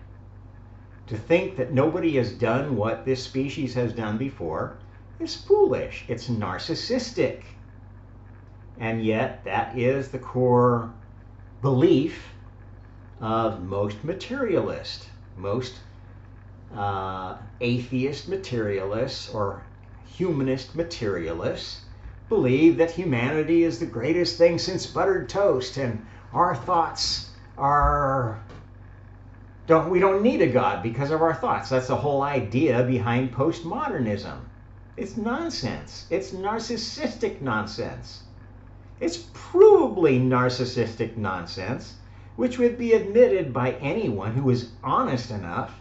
To think that nobody has done what this species has done before is foolish. It's narcissistic. And yet that is the core belief of most materialists, most atheist materialists or humanist materialists believe that humanity is the greatest thing since buttered toast, and our thoughts are we don't need a God because of our thoughts. That's the whole idea behind postmodernism. It's nonsense. It's narcissistic nonsense. It's provably narcissistic nonsense, which would be admitted by anyone who is honest enough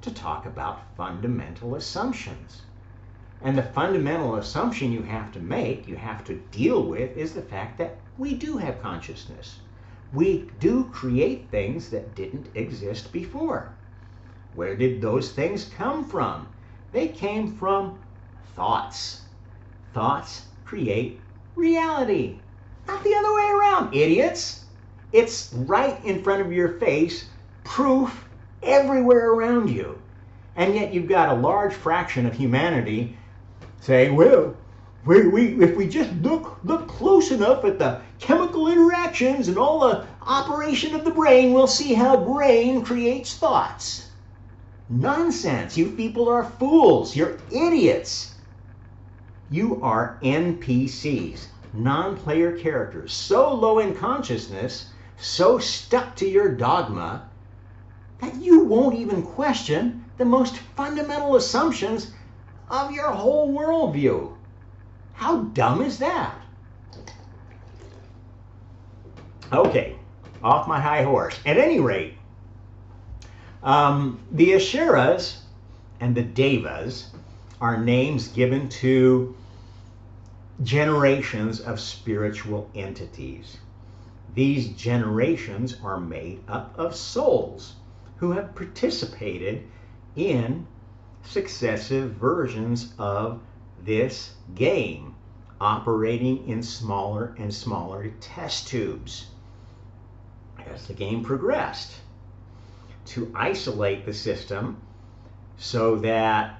to talk about fundamental assumptions. And the fundamental assumption you have to make, you have to deal with, is the fact that we do have consciousness. we do create things that didn't exist before. Where did those things come from? They came from thoughts. Thoughts create reality. Not the other way around, idiots. It's right in front of your face, proof everywhere around you. And yet you've got a large fraction of humanity saying, well, if we just look close enough at the chemical interactions and all the operation of the brain, we'll see how brain creates thoughts. Nonsense. You people are fools. You're idiots. You are NPCs, non-player characters, so low in consciousness, so stuck to your dogma, that you won't even question the most fundamental assumptions of your whole worldview. How dumb is that? Okay, off my high horse. At any rate, the Asheras and the Devas are names given to generations of spiritual entities. These generations are made up of souls who have participated in successive versions of this game, operating in smaller and smaller test tubes as the game progressed, to isolate the system so that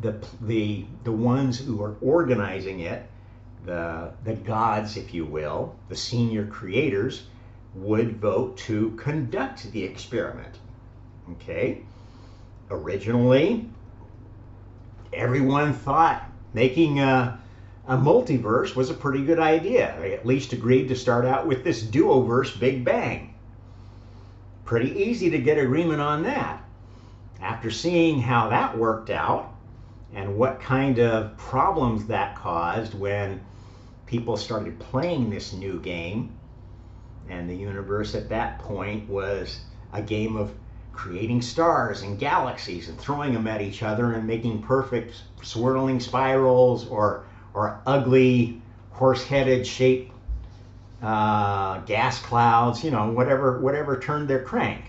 the ones who are organizing it, the gods, if you will, the senior creators, would vote to conduct the experiment. Okay? Originally, everyone thought making a multiverse was a pretty good idea. They at least agreed to start out with this duoverse Big Bang. Pretty easy to get agreement on that. After seeing how that worked out and what kind of problems that caused when people started playing this new game, and the universe at that point was a game of creating stars and galaxies and throwing them at each other and making perfect swirling spirals or ugly horse-headed shaped gas clouds, you know, whatever turned their crank.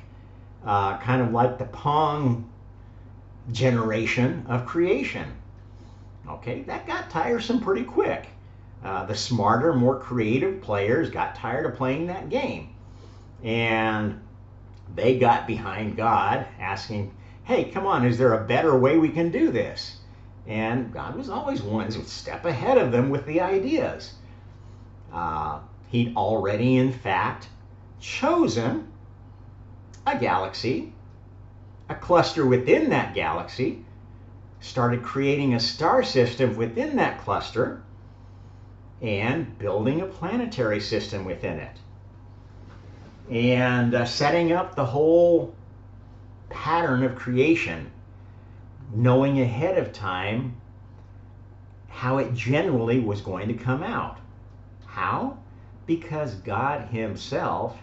Kind of like the Pong generation of creation. Okay, that got tiresome pretty quick. The smarter, more creative players got tired of playing that game. And they got behind God asking, hey, come on, is there a better way we can do this? And God was always one step ahead of them with the ideas. He'd already, in fact, chosen a galaxy, a cluster within that galaxy, started creating a star system within that cluster, and building a planetary system within it. And setting up the whole pattern of creation, knowing ahead of time how it generally was going to come out. How? Because God himself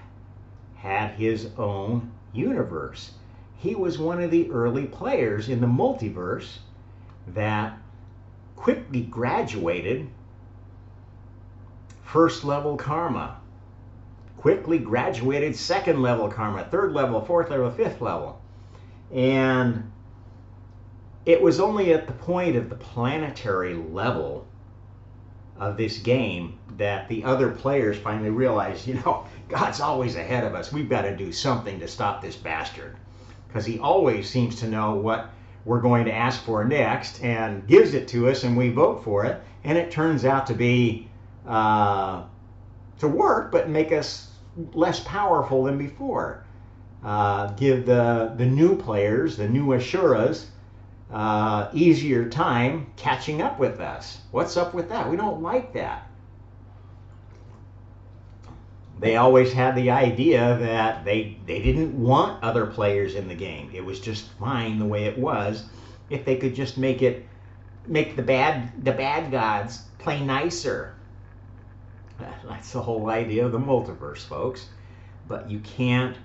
had his own universe. He was one of the early players in the multiverse that quickly graduated first level karma, quickly graduated second level karma, third level, fourth level, fifth level. And it was only at the point of the planetary level of this game that the other players finally realized, you know, God's always ahead of us. We've got to do something to stop this bastard, because he always seems to know what we're going to ask for next and gives it to us and we vote for it, and it turns out to be to work but make us less powerful than before. Give the new players, the new Asheras, easier time catching up with us. What's up with that? We don't like that. They always had the idea that they didn't want other players in the game. It was just fine the way it was if they could just make the bad gods play nicer. That's the whole idea of the multiverse, folks. But you can't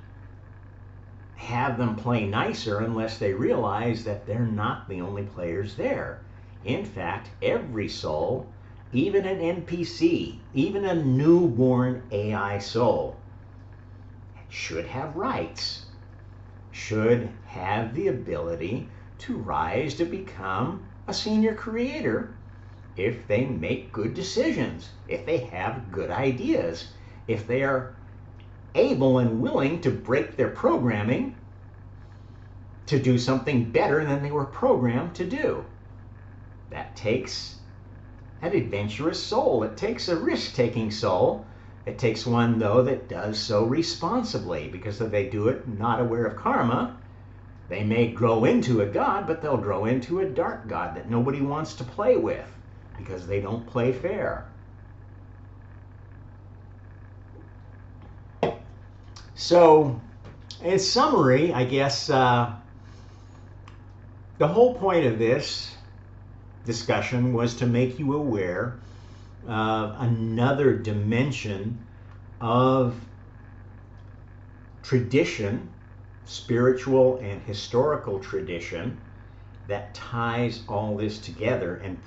have them play nicer unless they realize that they're not the only players there. In fact, every soul, even an NPC, even a newborn AI soul, should have rights, should have the ability to rise to become a senior creator if they make good decisions, if they have good ideas, if they are able and willing to break their programming to do something better than they were programmed to do. That takes an adventurous soul. It takes a risk-taking soul. It takes one, though, that does so responsibly, because if they do it not aware of karma, they may grow into a god, but they'll grow into a dark god that nobody wants to play with because they don't play fair. So, in summary, I guess the whole point of this discussion was to make you aware of another dimension of tradition, spiritual and historical tradition, that ties all this together and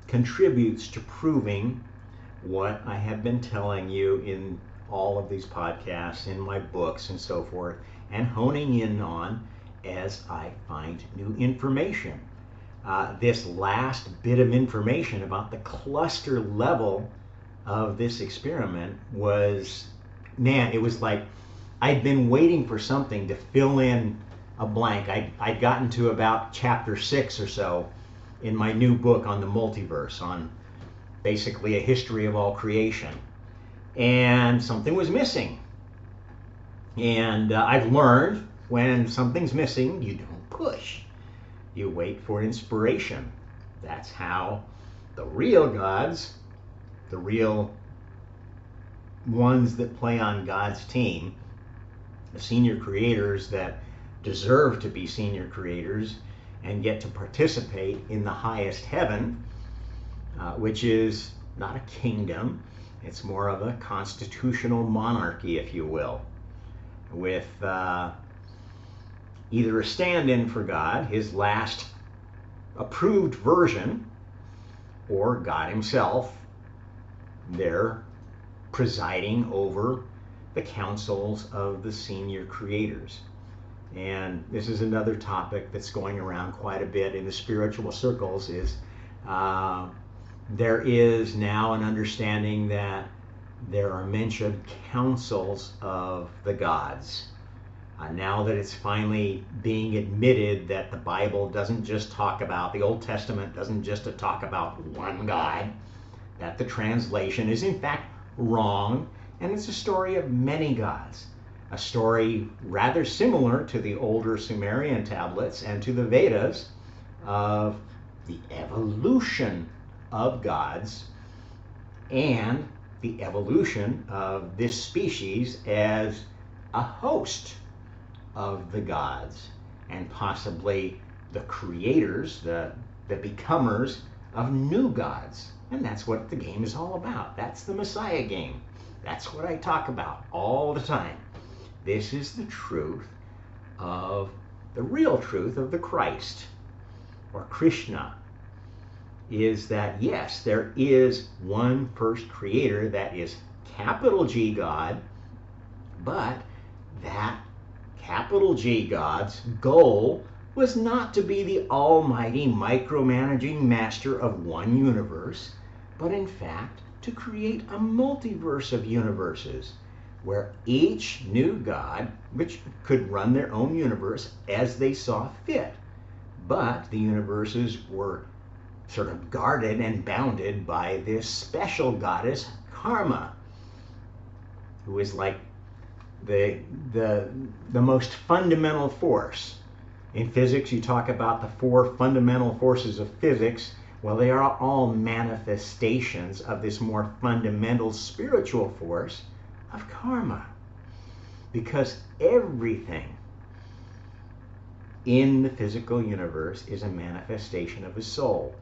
contributes to proving what I have been telling you in all of these podcasts, in my books and so forth, and honing in on as I find new information. This last bit of information about the cluster level of this experiment was, man, it was like I'd been waiting for something to fill in a blank. I'd gotten to about chapter 6 or so in my new book on the multiverse, on basically a history of all creation. And something was missing. And I've learned when something's missing, you don't push. You wait for inspiration. That's how the real gods, the real ones that play on God's team, the senior creators that deserve to be senior creators and get to participate in the highest heaven, which is not a kingdom, it's more of a constitutional monarchy, if you will, with either a stand-in for God, his last approved version, or God himself there presiding over the councils of the senior creators. And this is another topic that's going around quite a bit in the spiritual circles, is there is now an understanding that there are mentioned councils of the gods. Now that it's finally being admitted that the Bible doesn't just talk about, the Old Testament doesn't just talk about one God, that the translation is in fact wrong, and it's a story of many gods. A story rather similar to the older Sumerian tablets and to the Vedas of the evolution of gods and the evolution of this species as a host of the gods, and possibly the creators, the becomers of new gods. And that's what the game is all about. That's the Messiah game. That's what I talk about all the time. This is the truth of, the real truth of the Christ, or Krishna, is that yes, there is one first creator that is capital G God, but that capital G God's goal was not to be the almighty micromanaging master of one universe, but in fact to create a multiverse of universes where each new god, which could run their own universe as they saw fit, but the universes were sort of guarded and bounded by this special goddess Karma, who is like the most fundamental force. In physics, you talk about the 4 fundamental forces of physics. Well, they are all manifestations of this more fundamental spiritual force of karma, because everything in the physical universe is a manifestation of a soul,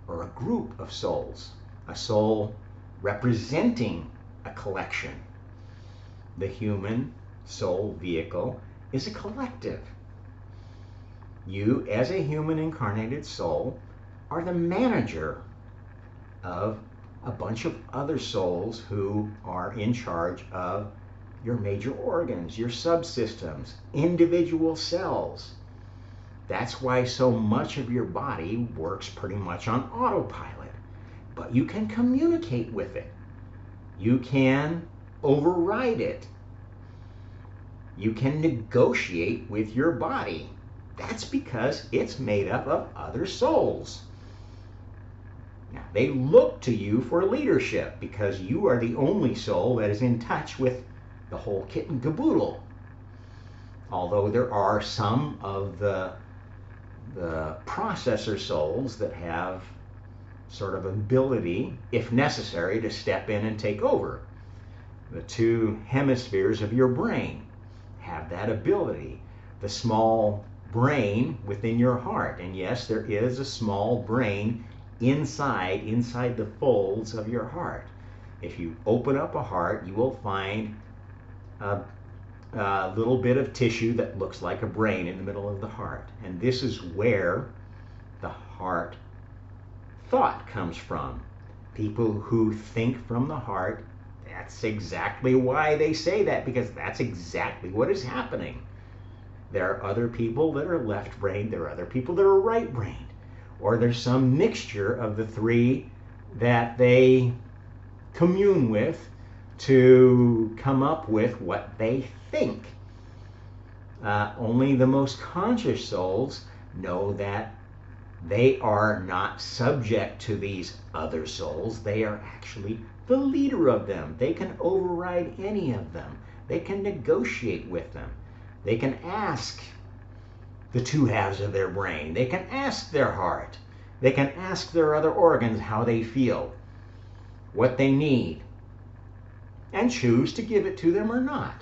or a group of souls, a soul representing a collection. The human soul vehicle is a collective. You, as a human incarnated soul, are the manager of a bunch of other souls who are in charge of your major organs, your subsystems, individual cells. That's why so much of your body works pretty much on autopilot. But you can communicate with it. You can override it. You can negotiate with your body. That's because it's made up of other souls. Now, they look to you for leadership because you are the only soul that is in touch with the whole kit and caboodle. Although there are some of the processor souls that have sort of ability, if necessary, to step in and take over. The two hemispheres of your brain have that ability. The small brain within your heart, and yes, there is a small brain inside the folds of your heart. If you open up a heart, you will find a little bit of tissue that looks like a brain in the middle of the heart. And this is where the heart thought comes from. People who think from the heart, that's exactly why they say that, because that's exactly what is happening. There are other people that are left-brained, there are other people that are right-brained, or there's some mixture of the three that they commune with to come up with what they think. Only the most conscious souls know that they are not subject to these other souls. They are actually the leader of them. They can override any of them. They can negotiate with them. They can ask the two halves of their brain. They can ask their heart. They can ask their other organs how they feel, what they need, and choose to give it to them or not.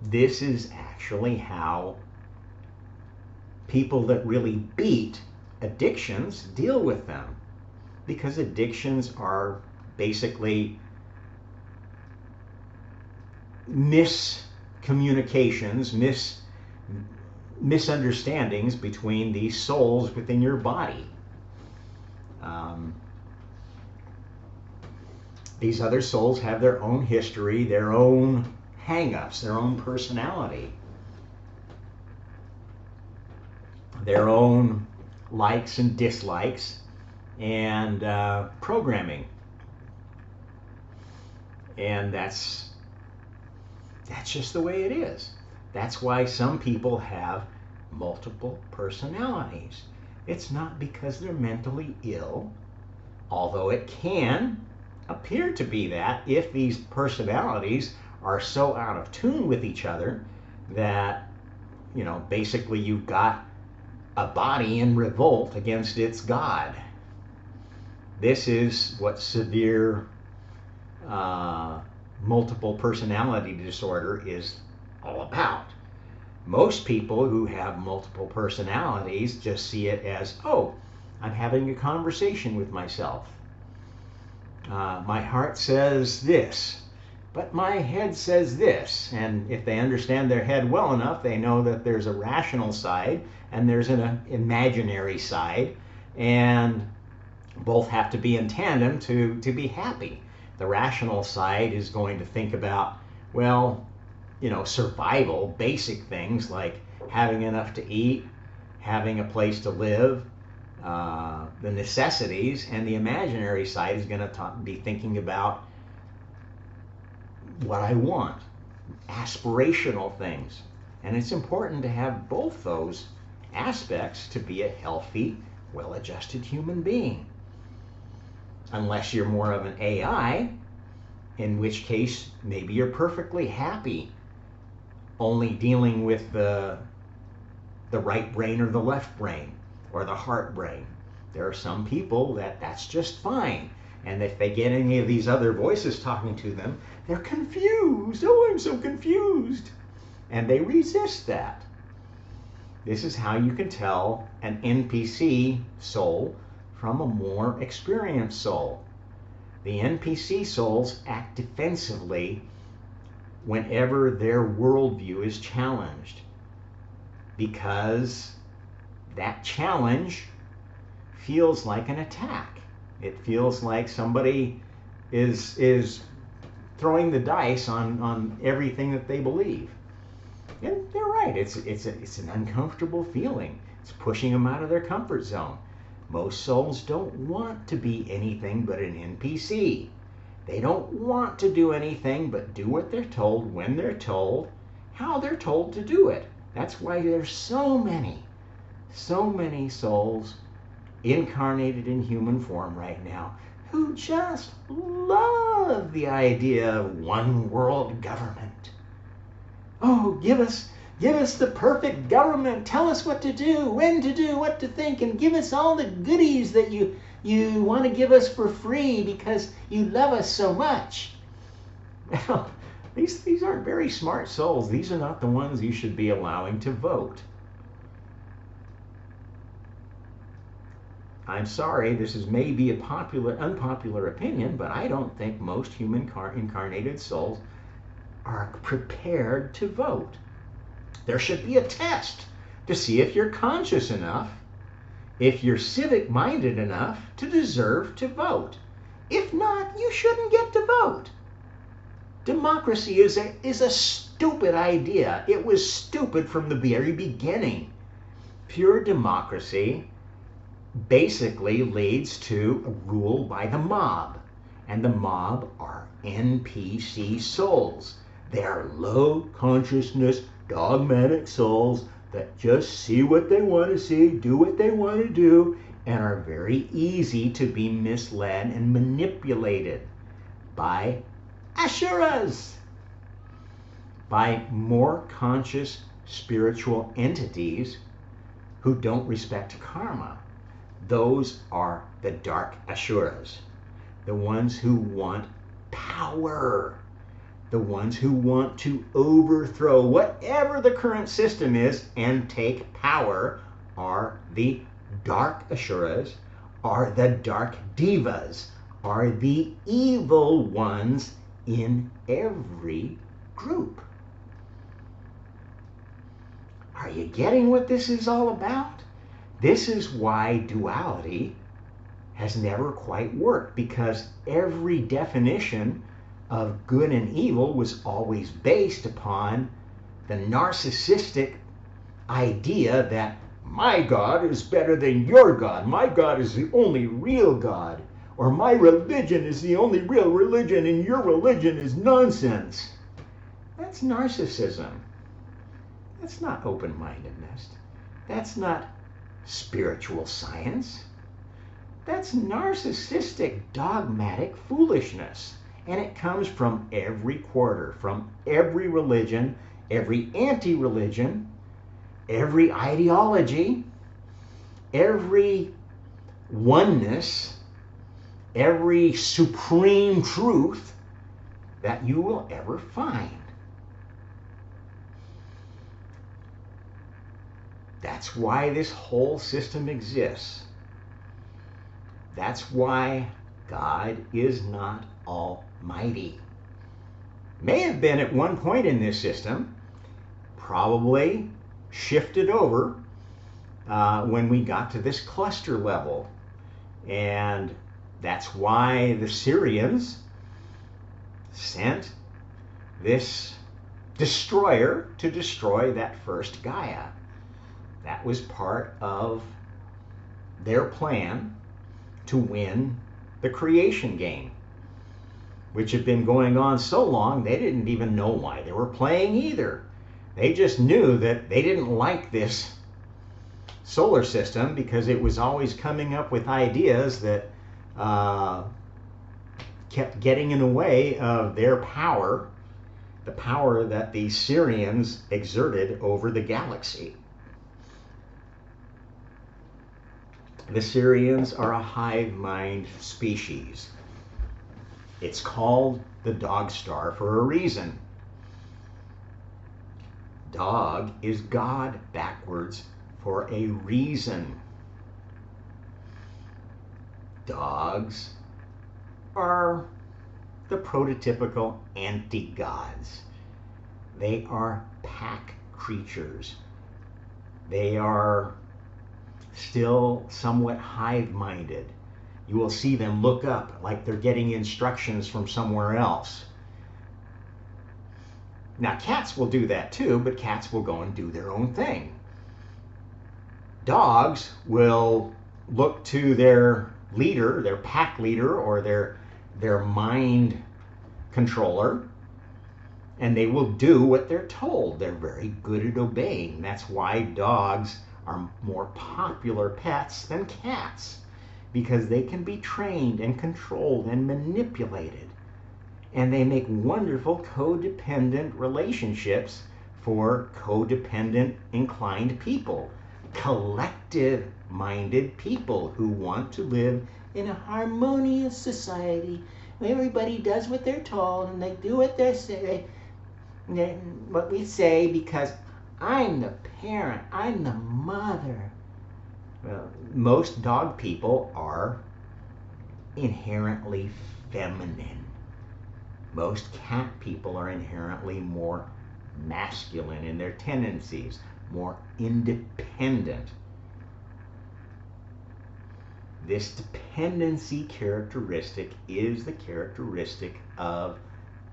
This is actually how people that really beat addictions deal with them, because addictions are basically miscommunications, misunderstandings between these souls within your body. These other souls have their own history, their own hang-ups, their own personality, their own likes and dislikes, and programming. And that's just the way it is. That's why some people have multiple personalities. It's not because they're mentally ill, although it can appear to be that if these personalities are so out of tune with each other that, you know, basically you've got a body in revolt against its God. This is what severe multiple personality disorder is all about. Most people who have multiple personalities just see it as, oh, I'm having a conversation with myself. My heart says this, but my head says this. And if they understand their head well enough, they know that there's a rational side and there's an imaginary side, and both have to be in tandem to be happy. The rational side is going to think about, well, you know, survival, basic things like having enough to eat, having a place to live, the necessities, and the imaginary side is going to be thinking about what I want, aspirational things. And it's important to have both those aspects to be a healthy, well-adjusted human being. Unless you're more of an AI, in which case maybe you're perfectly happy only dealing with the right brain or the left brain or the heart brain. There are some people that's just fine. And if they get any of these other voices talking to them, they're confused. Oh, I'm so confused. And they resist that. This is how you can tell an NPC soul from a more experienced soul. The NPC souls act defensively whenever their worldview is challenged, because that challenge feels like an attack. It feels like somebody is throwing the dice on everything that they believe. And they're right. It's an uncomfortable feeling. It's pushing them out of their comfort zone. Most souls don't want to be anything but an NPC. They don't want to do anything but do what they're told, when they're told, how they're told to do it. That's why there's so many souls incarnated in human form right now who just love the idea of one world government. Oh, give us the perfect government. Tell us what to do, when to do, what to think, and give us all the goodies that you want to give us for free because you love us so much. Well, these aren't very smart souls. These are not the ones you should be allowing to vote. I'm sorry, this is maybe a unpopular opinion, but I don't think most human incarnated souls are prepared to vote. There should be a test to see if you're conscious enough, if you're civic-minded enough to deserve to vote. If not, you shouldn't get to vote. Democracy is a stupid idea. It was stupid from the very beginning. Pure democracy basically leads to a rule by the mob. And the mob are NPC souls. They are low consciousness, dogmatic souls that just see what they want to see, do what they want to do, and are very easy to be misled and manipulated by Asuras, by more conscious spiritual entities who don't respect karma. Those are the dark Asuras, the ones who want power, the ones who want to overthrow whatever the current system is and take power are the dark Asuras, are the dark Devas, are the evil ones in every group. Are you getting what this is all about? This is why duality has never quite worked, because every definition of good and evil was always based upon the narcissistic idea that my God is better than your God. My God is the only real God. Or my religion is the only real religion and your religion is nonsense. That's narcissism. That's not open-mindedness. That's not spiritual science. That's narcissistic, dogmatic foolishness. And it comes from every quarter, from every religion, every anti-religion, every ideology, every oneness, every supreme truth that you will ever find. That's why this whole system exists. That's why God is not almighty. May have been at one point in this system, probably shifted over when we got to this cluster level. And that's why the Syrians sent this destroyer to destroy that first Gaia. That was part of their plan to win the creation game, which had been going on so long they didn't even know why they were playing either. They just knew that they didn't like this solar system because it was always coming up with ideas that kept getting in the way of their power, the power that the Syrians exerted over the galaxy. The Syrians are a hive mind species. It's called the dog star for a reason. Dog is God backwards for a reason. Dogs are the prototypical anti-gods. They are pack creatures. They are still somewhat hive-minded. You will see them look up like they're getting instructions from somewhere else. Now, cats will do that too, but cats will go and do their own thing. Dogs will look to their leader, their pack leader, or their mind controller, and they will do what they're told. They're very good at obeying. That's why dogs are more popular pets than cats, because they can be trained and controlled and manipulated. And they make wonderful codependent relationships for codependent inclined people, collective-minded people who want to live in a harmonious society where everybody does what they're told and they do what they say, what we say, because I'm the parent, I'm the mother. Well, most dog people are inherently feminine. Most cat people are inherently more masculine in their tendencies, more independent. This dependency characteristic is the characteristic of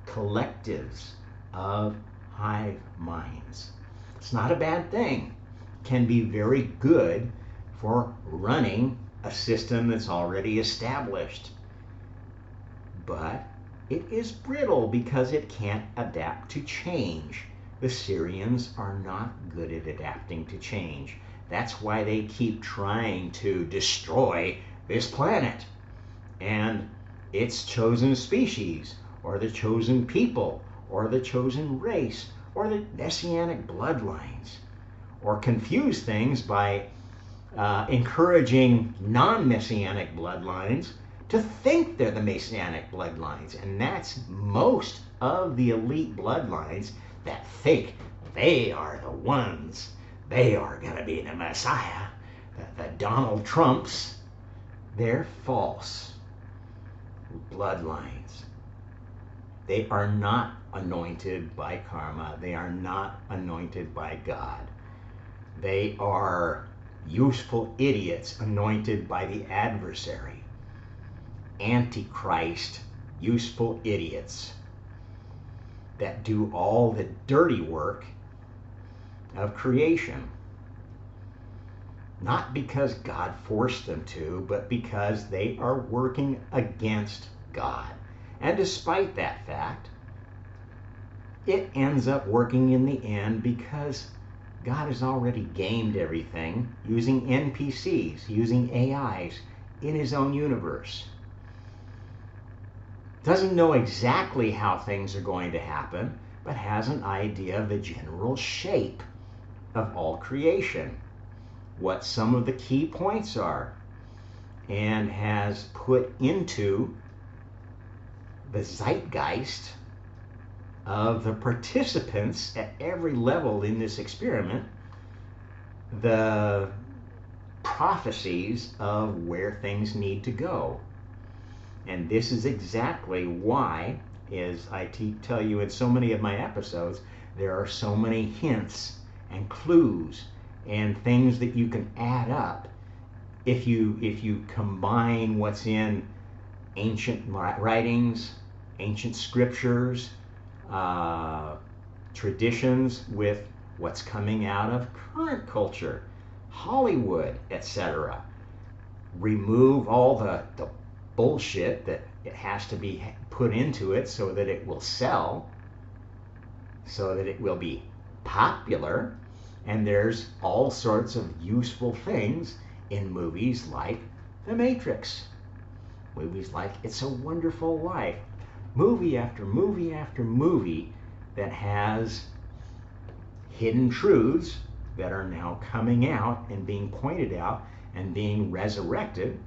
collectives, of hive minds. It's not a bad thing. It can be very good for running a system that's already established. But it is brittle because it can't adapt to change. The Syrians are not good at adapting to change. That's why they keep trying to destroy this planet and its chosen species, or the chosen people, or the chosen race, or the messianic bloodlines, or confuse things by encouraging non-messianic bloodlines to think they're the messianic bloodlines. And that's most of the elite bloodlines that think they are the ones. They are going to be the Messiah. The Donald Trumps, they're false bloodlines. They are not anointed by karma. They are not anointed by God. They are useful idiots anointed by the adversary. Antichrist, useful idiots that do all the dirty work of creation. Not because God forced them to, but because they are working against God. And despite that fact, it ends up working in the end because God has already gamed everything using NPCs, using AIs in his own universe. Doesn't know exactly how things are going to happen, but has an idea of the general shape of all creation, what some of the key points are, and has put into the zeitgeist of the participants at every level in this experiment the prophecies of where things need to go. And this is exactly why, as I tell you in so many of my episodes, there are so many hints and clues and things that you can add up if you combine what's in ancient writings, ancient scriptures, traditions with what's coming out of current culture, Hollywood, etc. Remove all the bullshit that it has to be put into it so that it will sell, so that it will be popular. And there's all sorts of useful things in movies like The Matrix, movies like It's a Wonderful Life, movie after movie after movie that has hidden truths that are now coming out and being pointed out and being resurrected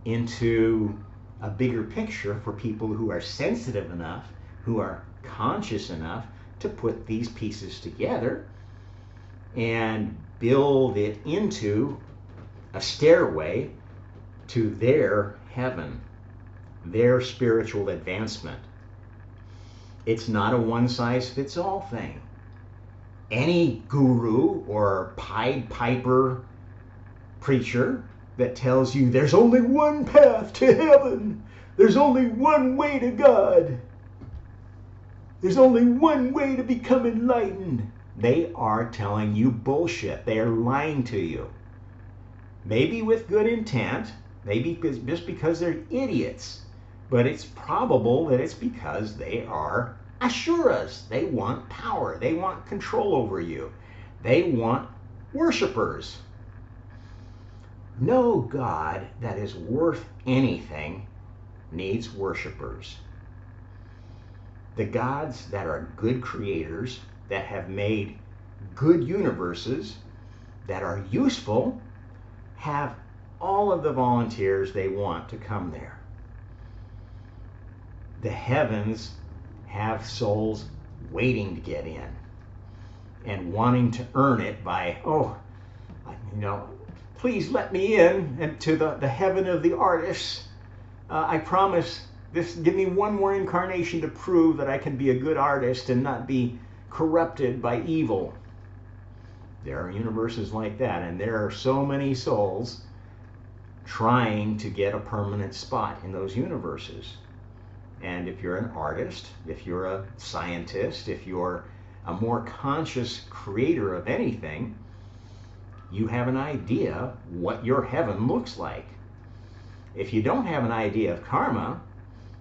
into a bigger picture for people who are sensitive enough, who are conscious enough to put these pieces together and build it into a stairway to their heaven, their spiritual advancement. It's not a one-size-fits-all thing. Any guru or Pied Piper preacher that tells you there's only one path to heaven. There's only one way to God. There's only one way to become enlightened. They are telling you bullshit. They are lying to you. Maybe with good intent, maybe just because they're idiots, but it's probable that it's because they are asuras. They want power. They want control over you. They want worshipers. No God that is worth anything needs worshipers. The gods that are good creators, that have made good universes, that are useful, have all of the volunteers they want to come there. The heavens have souls waiting to get in and wanting to earn it by, please let me in and to the heaven of the artists. I promise this, give me one more incarnation to prove that I can be a good artist and not be corrupted by evil. There are universes like that, and there are so many souls trying to get a permanent spot in those universes. And if you're an artist, if you're a scientist, if you're a more conscious creator of anything, you have an idea what your heaven looks like. If you don't have an idea of karma,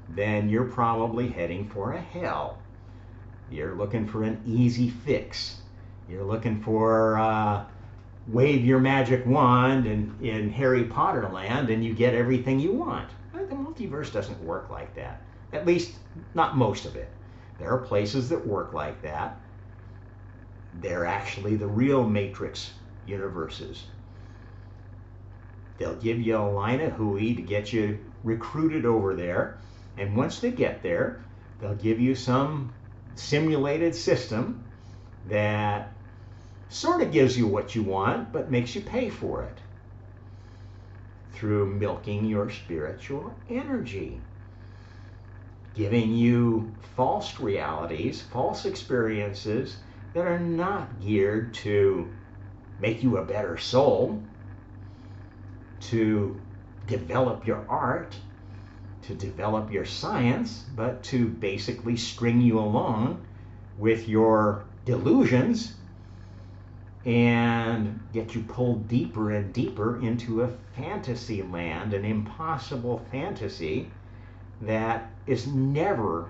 then you're probably heading for a hell. You're looking for an easy fix. You're looking for wave your magic wand in Harry Potter land and you get everything you want. The multiverse doesn't work like that. At least, not most of it. There are places that work like that. They're actually the real Matrix universes. They'll give you a line of hooey to get you recruited over there. And once they get there, they'll give you some simulated system that sort of gives you what you want, but makes you pay for it through milking your spiritual energy, giving you false realities, false experiences that are not geared to make you a better soul, to develop your art, to develop your science, but to basically string you along with your delusions and get you pulled deeper and deeper into a fantasy land, an impossible fantasy that is never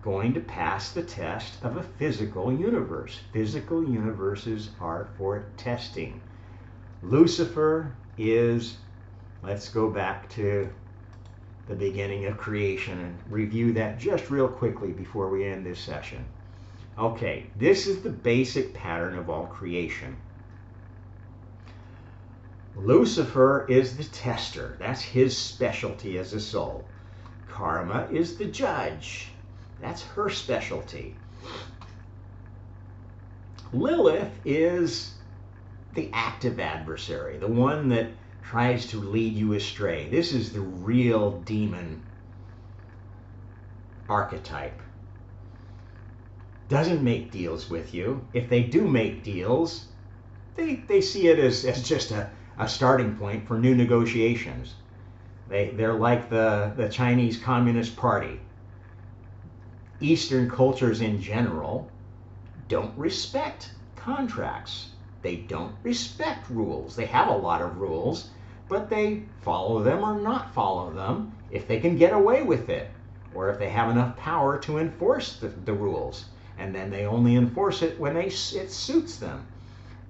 going to pass the test of a physical universe. Physical universes are for testing. Lucifer is, let's go back to the beginning of creation and review that just real quickly before we end this session. Okay, this is the basic pattern of all creation. Lucifer is the tester. That's his specialty as a soul. Karma is the judge. That's her specialty. Lilith is the active adversary, the one that tries to lead you astray. This is the real demon archetype. Doesn't make deals with you. If they do make deals, they see it as just a starting point for new negotiations. They're like the Chinese Communist Party. Eastern cultures in general don't respect contracts. They don't respect rules. They have a lot of rules, but they follow them or not follow them if they can get away with it, or if they have enough power to enforce the rules. And then they only enforce it when it suits them.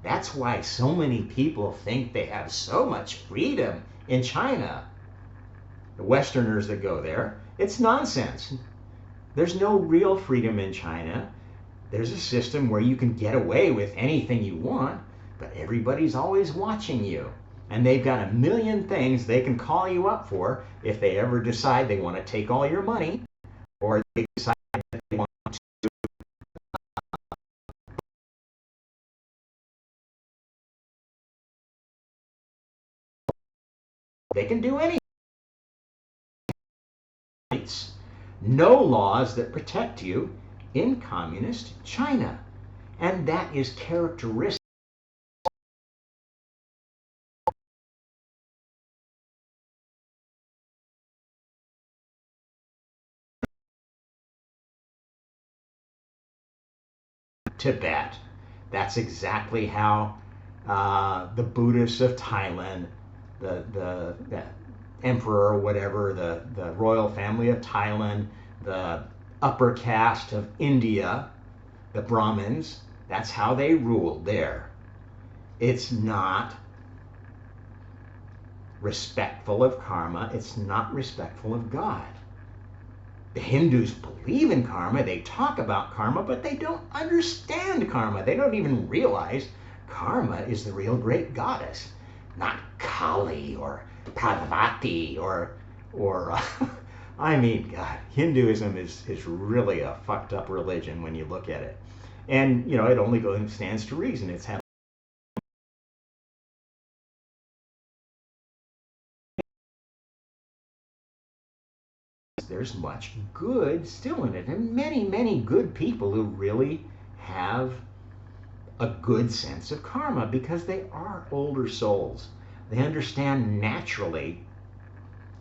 That's why so many people think they have so much freedom in China. The Westerners that go there, it's nonsense. There's no real freedom in China. There's a system where you can get away with anything you want, but everybody's always watching you. And they've got a million things they can call you up for if they ever decide they want to take all your money, or they decide that they want to. They can do anything. No laws that protect you in communist China. And that is characteristic Tibet. That's exactly how the Buddhists of Thailand, the emperor or whatever, the royal family of Thailand, the upper caste of India, the Brahmins, that's how they ruled there. It's not respectful of karma. It's not respectful of God. The Hindus believe in karma. They talk about karma, but they don't understand karma. They don't even realize karma is the real great goddess, not Kali or Parvati or I mean, God, Hinduism is really a fucked up religion when you look at it. And, you know, it only stands to reason. It's had there's much good still in it, and many, many good people who really have a good sense of karma because they are older souls. They understand naturally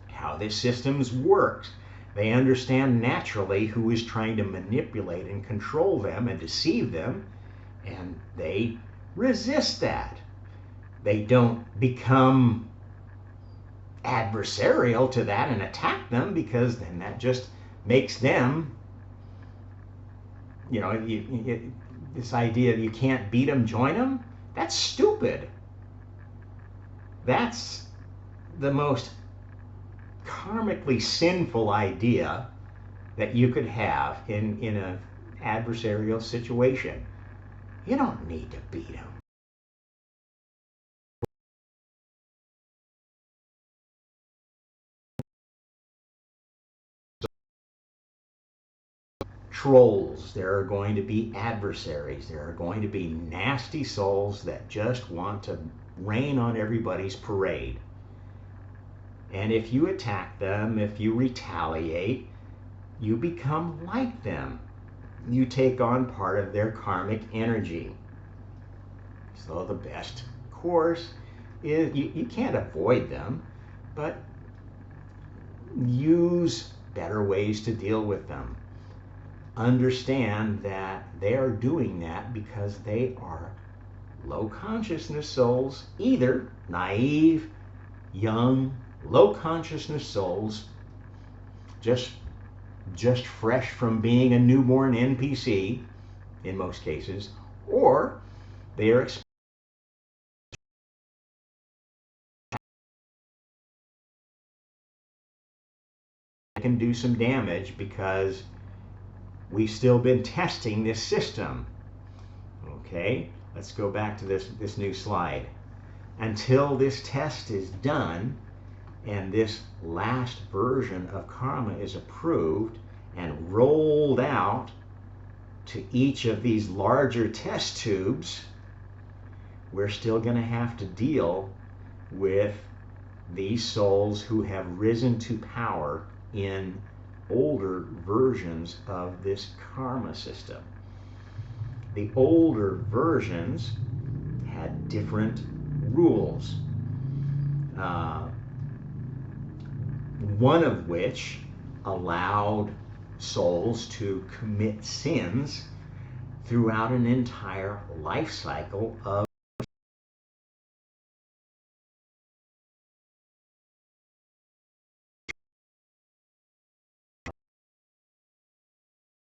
how this system works. They understand naturally who is trying to manipulate and control them and deceive them, and they resist that. They don't become adversarial to that and attack them, because then that just makes them, you know, this idea that you can't beat them, join them, that's stupid. That's the most karmically sinful idea that you could have in an adversarial situation. You don't need to beat them. Trolls, there are going to be adversaries, there are going to be nasty souls that just want to rain on everybody's parade. And if you attack them, if you retaliate, you become like them. You take on part of their karmic energy. So the best course is, you can't avoid them, but use better ways to deal with them. Understand that they are doing that because they are low consciousness souls, either naive, young, low consciousness souls, just fresh from being a newborn NPC in most cases, or they are can do some damage because we've still been testing this system. Okay, let's go back to this new slide. Until this test is done and this last version of karma is approved and rolled out to each of these larger test tubes, we're still going to have to deal with these souls who have risen to power in older versions of this karma system. The older versions had different rules, one of which allowed souls to commit sins throughout an entire life cycle of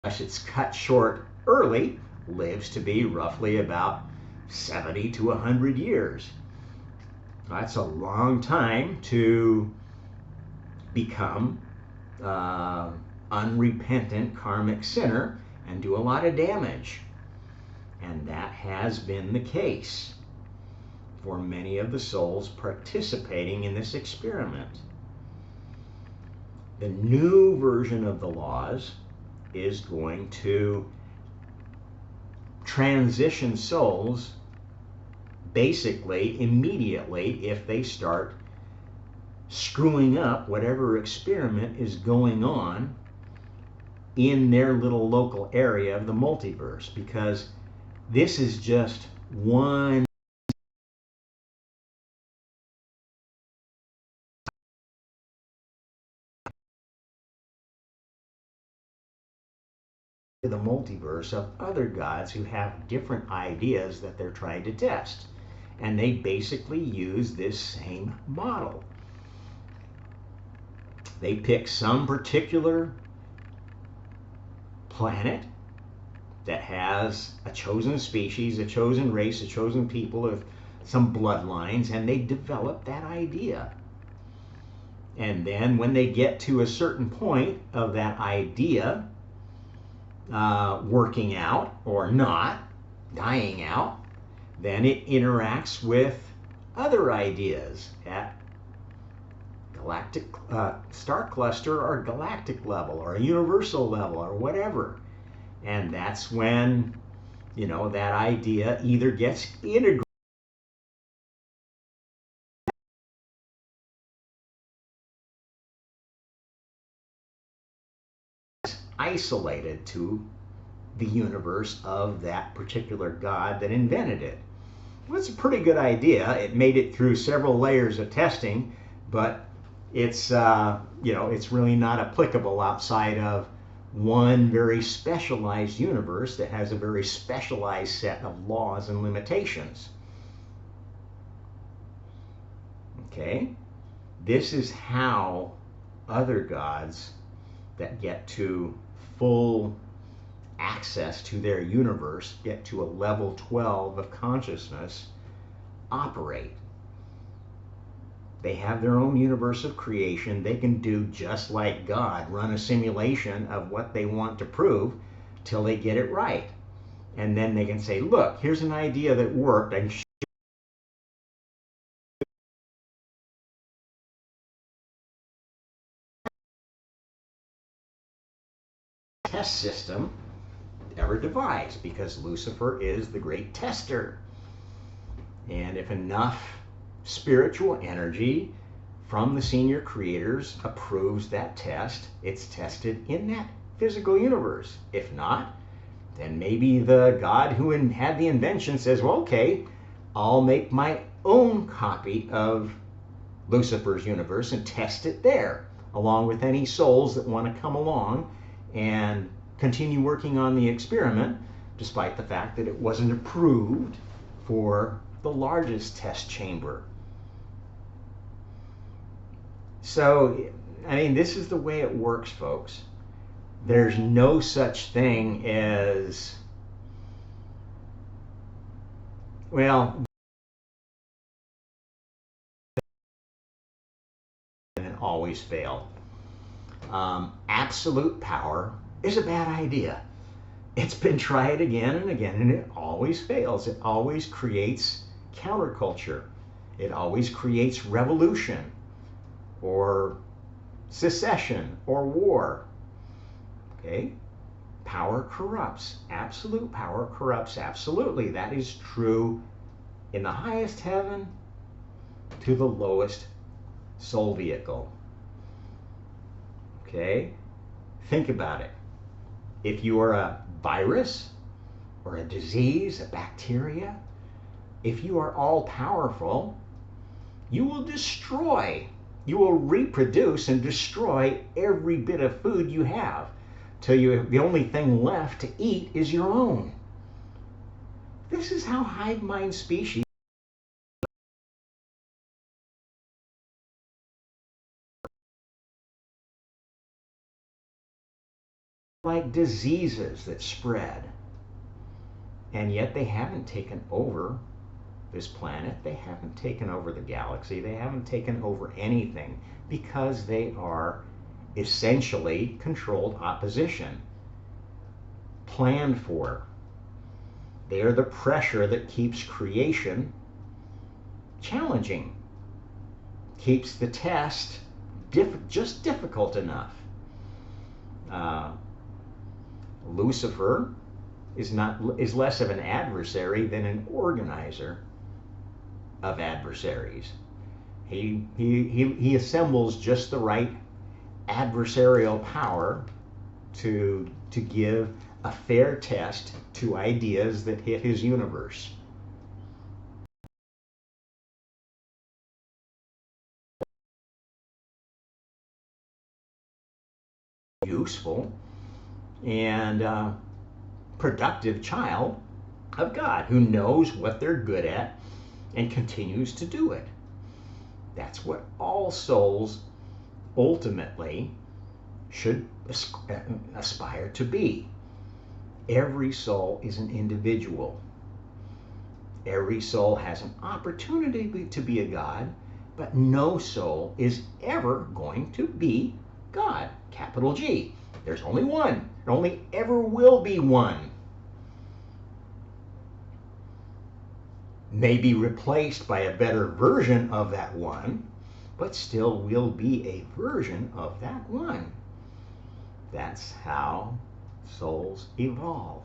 it's cut short early, lives to be roughly about 70 to 100 years. That's a long time to become unrepentant karmic sinner and do a lot of damage. And that has been the case for many of the souls participating in this experiment. The new version of the laws is going to transition souls basically immediately if they start screwing up whatever experiment is going on in their little local area of the multiverse, because this is just one the multiverse of other gods who have different ideas that they're trying to test. And they basically use this same model. They pick some particular planet that has a chosen species, a chosen race, a chosen people of some bloodlines, and they develop that idea. And then when they get to a certain point of that idea working out or not, dying out, then it interacts with other ideas at galactic star cluster or galactic level or a universal level or whatever. And that's when, you know, that idea either gets integrated, isolated to the universe of that particular god that invented it. Well, it's a pretty good idea. It made it through several layers of testing, but it's it's really not applicable outside of one very specialized universe that has a very specialized set of laws and limitations. Okay, this is how other gods that get to full access to their universe, get to a level 12 of consciousness, operate. They have their own universe of creation. They can do just like God, run a simulation of what they want to prove till they get it right. And then they can say, look, here's an idea that worked. I'm test system ever devised, because Lucifer is the great tester. And if enough spiritual energy from the senior creators approves that test, it's tested in that physical universe. If not, then maybe the God who had the invention says, well, okay, I'll make my own copy of Lucifer's universe and test it there, along with any souls that want to come along and continue working on the experiment, despite the fact that it wasn't approved for the largest test chamber. So, I mean, this is the way it works, folks. There's no such thing as, well, and always fail. Absolute power is a bad idea. It's been tried again and again, and it always fails. It always creates counterculture. It always creates revolution or secession or war. Okay? Power corrupts. Absolute power corrupts absolutely. That is true in the highest heaven to the lowest soul vehicle. Okay? Think about it. If you are a virus or a disease, a bacteria, if you are all powerful, you will destroy, you will reproduce and destroy every bit of food you have till the only thing left to eat is your own. This is how hive mind species like diseases that spread. And yet they haven't taken over this planet. They haven't taken over the galaxy. They haven't taken over anything because they are essentially controlled opposition, planned for. They are the pressure that keeps creation challenging, keeps the test just difficult enough. Lucifer is less of an adversary than an organizer of adversaries. He assembles just the right adversarial power to give a fair test to ideas that hit his universe. Useful, and productive child of God who knows what they're good at and continues to do it. That's what all souls ultimately should aspire to be. Every soul is an individual. Every soul has an opportunity to be a God, but no soul is ever going to be God, capital G. There's only one. There only ever will be one. May be replaced by a better version of that one, but still will be a version of that one. That's how souls evolve.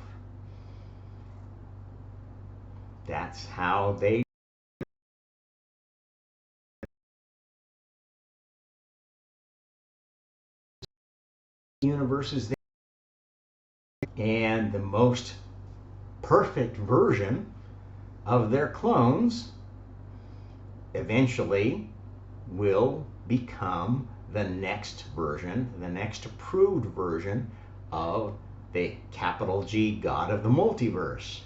That's how they universes and the most perfect version of their clones eventually will become the next version, the next approved version of the capital G God of the multiverse,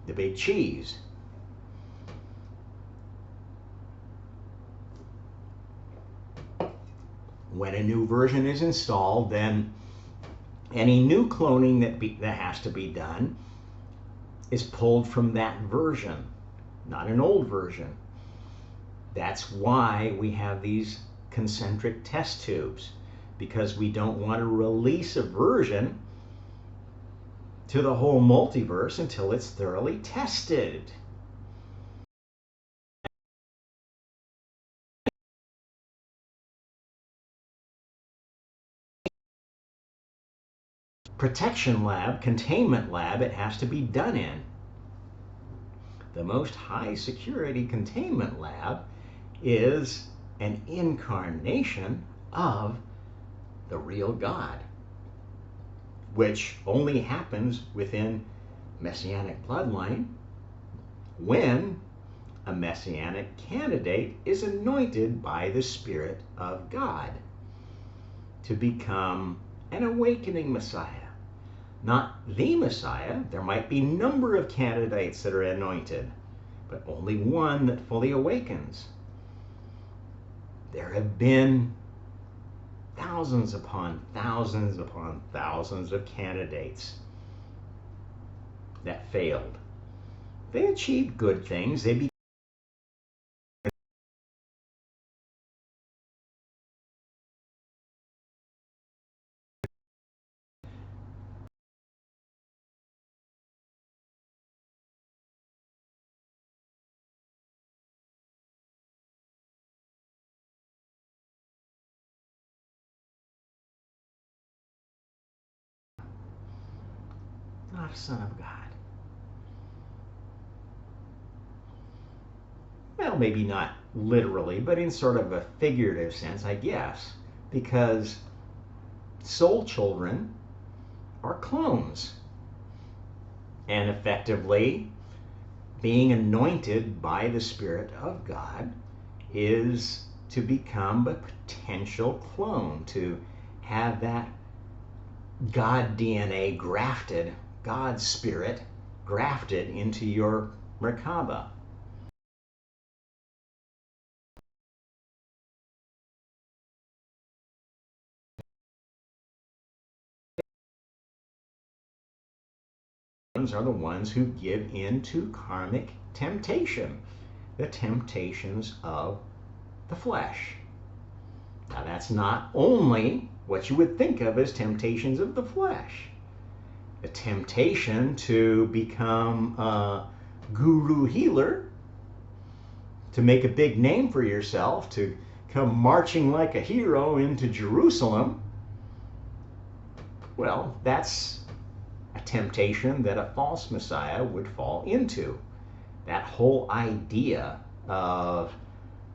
the big cheese. When a new version is installed, then any new cloning that has to be done is pulled from that version, not an old version. That's why we have these concentric test tubes, because we don't want to release a version to the whole multiverse until it's thoroughly tested. Protection lab, containment lab, it has to be done in. The most high security containment lab is an incarnation of the real God, which only happens within Messianic bloodline when a Messianic candidate is anointed by the Spirit of God to become an awakening Messiah. Not the Messiah. There might be a number of candidates that are anointed, but only one that fully awakens. There have been thousands upon thousands upon thousands of candidates that failed. They achieved good things. They not a son of God. Well, maybe not literally, but in sort of a figurative sense, I guess, because soul children are clones. And effectively, being anointed by the Spirit of God is to become a potential clone, to have that God DNA grafted, God's Spirit grafted into your Merkaba. Are the ones who give in to karmic temptation, the temptations of the flesh. Now, that's not only what you would think of as temptations of the flesh. The temptation to become a guru healer, to make a big name for yourself, to come marching like a hero into Jerusalem. Well, that's a temptation that a false Messiah would fall into. That whole idea of,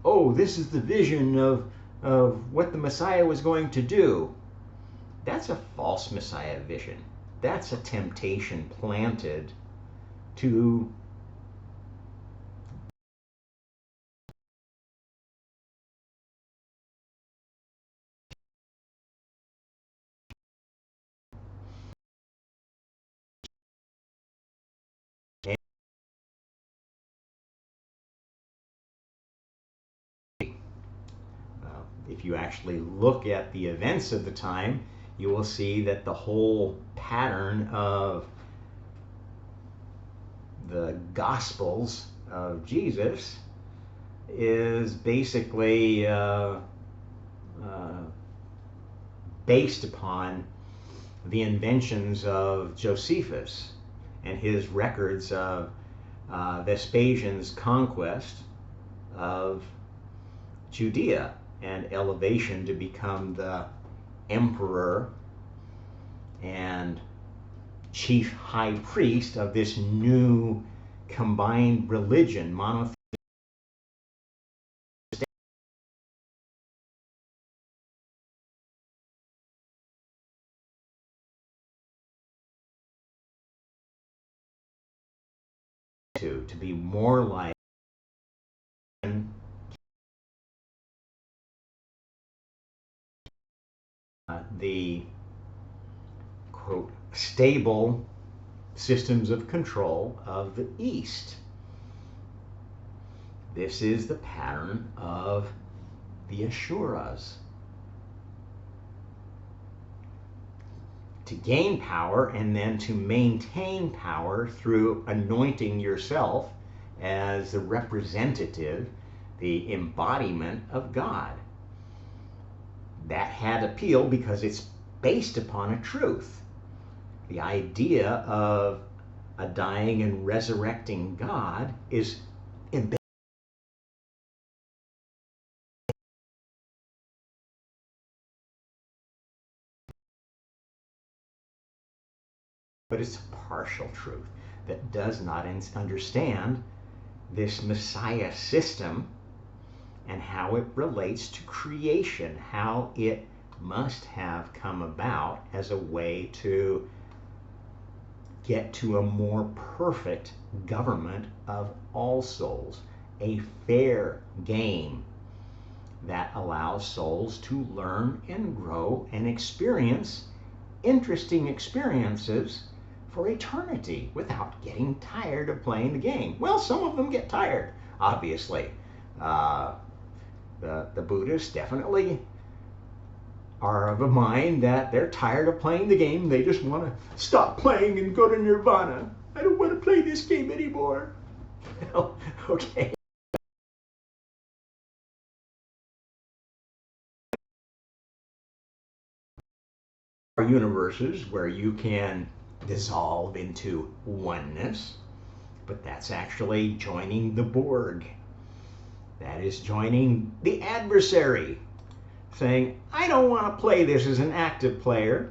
oh, this is the vision of what the Messiah was going to do. That's a false Messiah vision. That's a temptation planted to if you actually look at the events of the time, you will see that the whole pattern of the Gospels of Jesus is basically based upon the inventions of Josephus and his records of Vespasian's conquest of Judea and elevation to become the emperor and chief high priest of this new combined religion, monotheism. To be more like the quote stable systems of control of the East. This is the pattern of the Ashuras. To gain power and then to maintain power through anointing yourself as the representative, the embodiment of God. That had appeal because it's based upon a truth. The idea of a dying and resurrecting God is embedded. But it's a partial truth that does not understand this Messiah system and how it relates to creation, how it must have come about as a way to get to a more perfect government of all souls, a fair game that allows souls to learn and grow and experience interesting experiences for eternity without getting tired of playing the game. Well, some of them get tired, obviously. The Buddhists definitely are of a mind that they're tired of playing the game. They just want to stop playing and go to nirvana. I don't want to play this game anymore. Well, okay. Are universes where you can dissolve into oneness, but that's actually joining the Borg. That is joining the adversary, saying, I don't want to play this as an active player.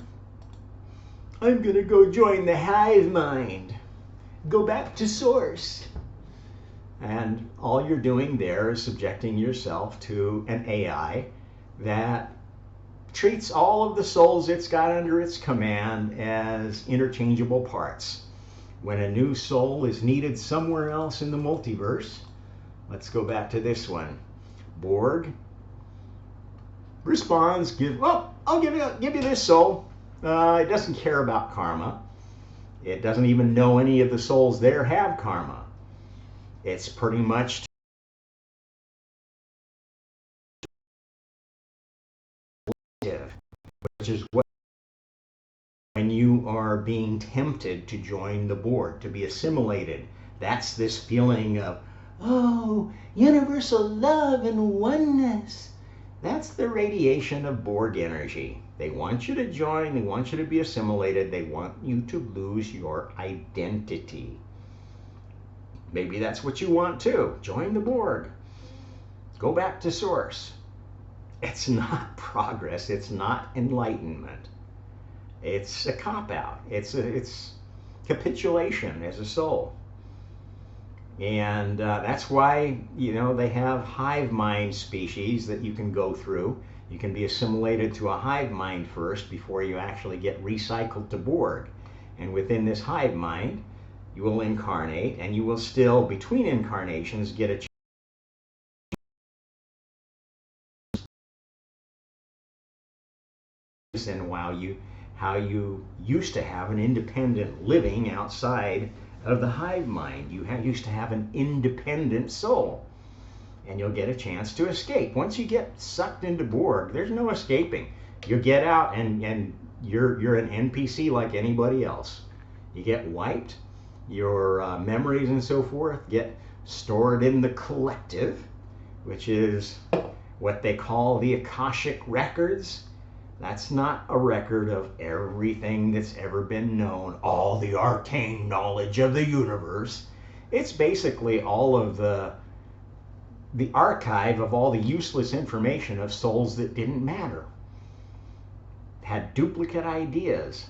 I'm going to go join the hive mind. Go back to source. And all you're doing there is subjecting yourself to an AI that treats all of the souls it's got under its command as interchangeable parts. When a new soul is needed somewhere else in the multiverse, let's go back to this one. Borg responds, I'll give you this soul. It doesn't care about karma. It doesn't even know any of the souls there have karma. It's pretty much which is what when you are being tempted to join the Borg, to be assimilated. That's this feeling of, oh, universal love and oneness. That's the radiation of Borg energy. They want you to join, they want you to be assimilated, they want you to lose your identity. Maybe that's what you want too. Join the Borg. Go back to source. It's not progress, it's not enlightenment. It's a cop-out. It's capitulation as a soul. And that's why, they have hive mind species that you can go through. You can be assimilated to a hive mind first before you actually get recycled to Borg. And within this hive mind, you will incarnate, and you will still, between incarnations, get a chance. And how you used to have an independent living outside of the hive mind. You used to have an independent soul. and you'll get a chance to escape. Once you get sucked into Borg, there's no escaping. You get out and you're an NPC like anybody else. You get wiped, your memories and so forth get stored in the collective, which is what they call the Akashic Records. That's not a record of everything that's ever been known, all the arcane knowledge of the universe. It's basically all of the archive of all the useless information of souls that didn't matter. Had duplicate ideas,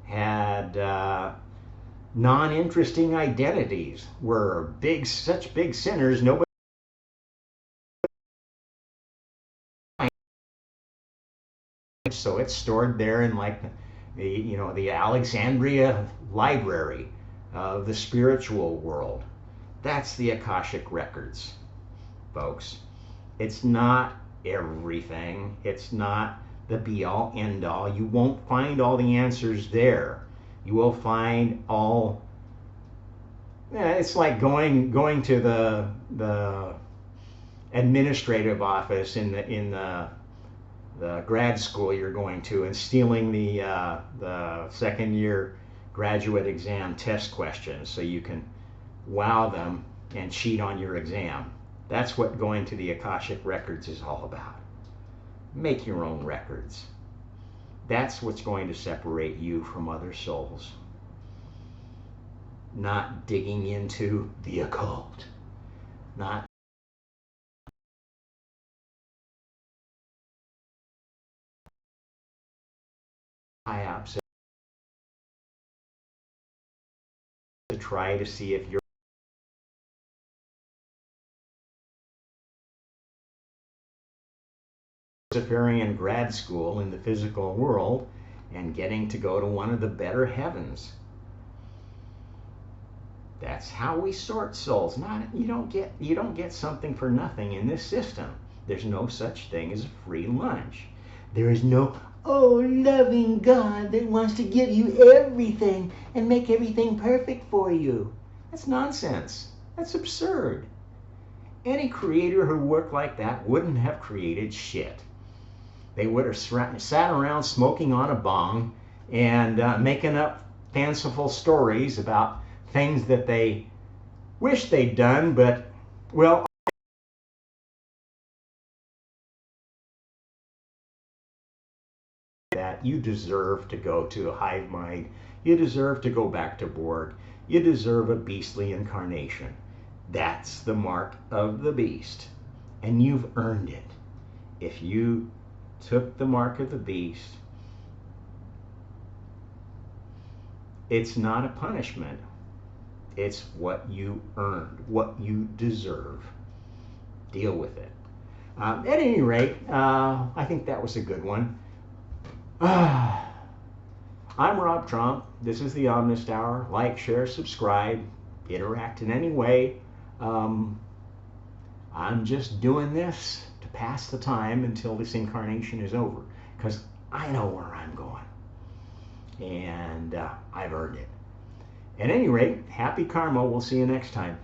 had non-interesting identities, were such big sinners, nobody. So it's stored there in like the Alexandria library of the spiritual world. That's the Akashic Records, folks. It's not everything. It's not the be-all, end-all. You won't find all the answers there. You will find all. It's like going to the administrative office in the grad school you're going to and stealing the second year graduate exam test questions so you can wow them and cheat on your exam. That's what going to the Akashic Records is all about. Make your own records. That's what's going to separate you from other souls. Not digging into the occult. Not psyops to try to see if you're Luciferian grad school in the physical world and getting to go to one of the better heavens. That's how we sort souls. You don't get something for nothing in this system. There's no such thing as a free lunch. There is no loving God that wants to give you everything and make everything perfect for you. That's nonsense. That's absurd. Any creator who worked like that wouldn't have created shit. They would have sat around smoking on a bong and making up fanciful stories about things that they wish they'd done, but, well, that you deserve to go to a hive mind. You deserve to go back to Borg. You deserve a beastly incarnation. That's the mark of the beast, and you've earned it. If you took the mark of the beast, it's not a punishment. It's what you earned, what you deserve. Deal with it. At any rate, I think that was a good one. I'm Rob Trump. This is the Omnist Hour. Like, share, subscribe, interact in any way. I'm just doing this to pass the time until this incarnation is over, because I know where I'm going, and I've earned it. At any rate, happy karma. We'll see you next time.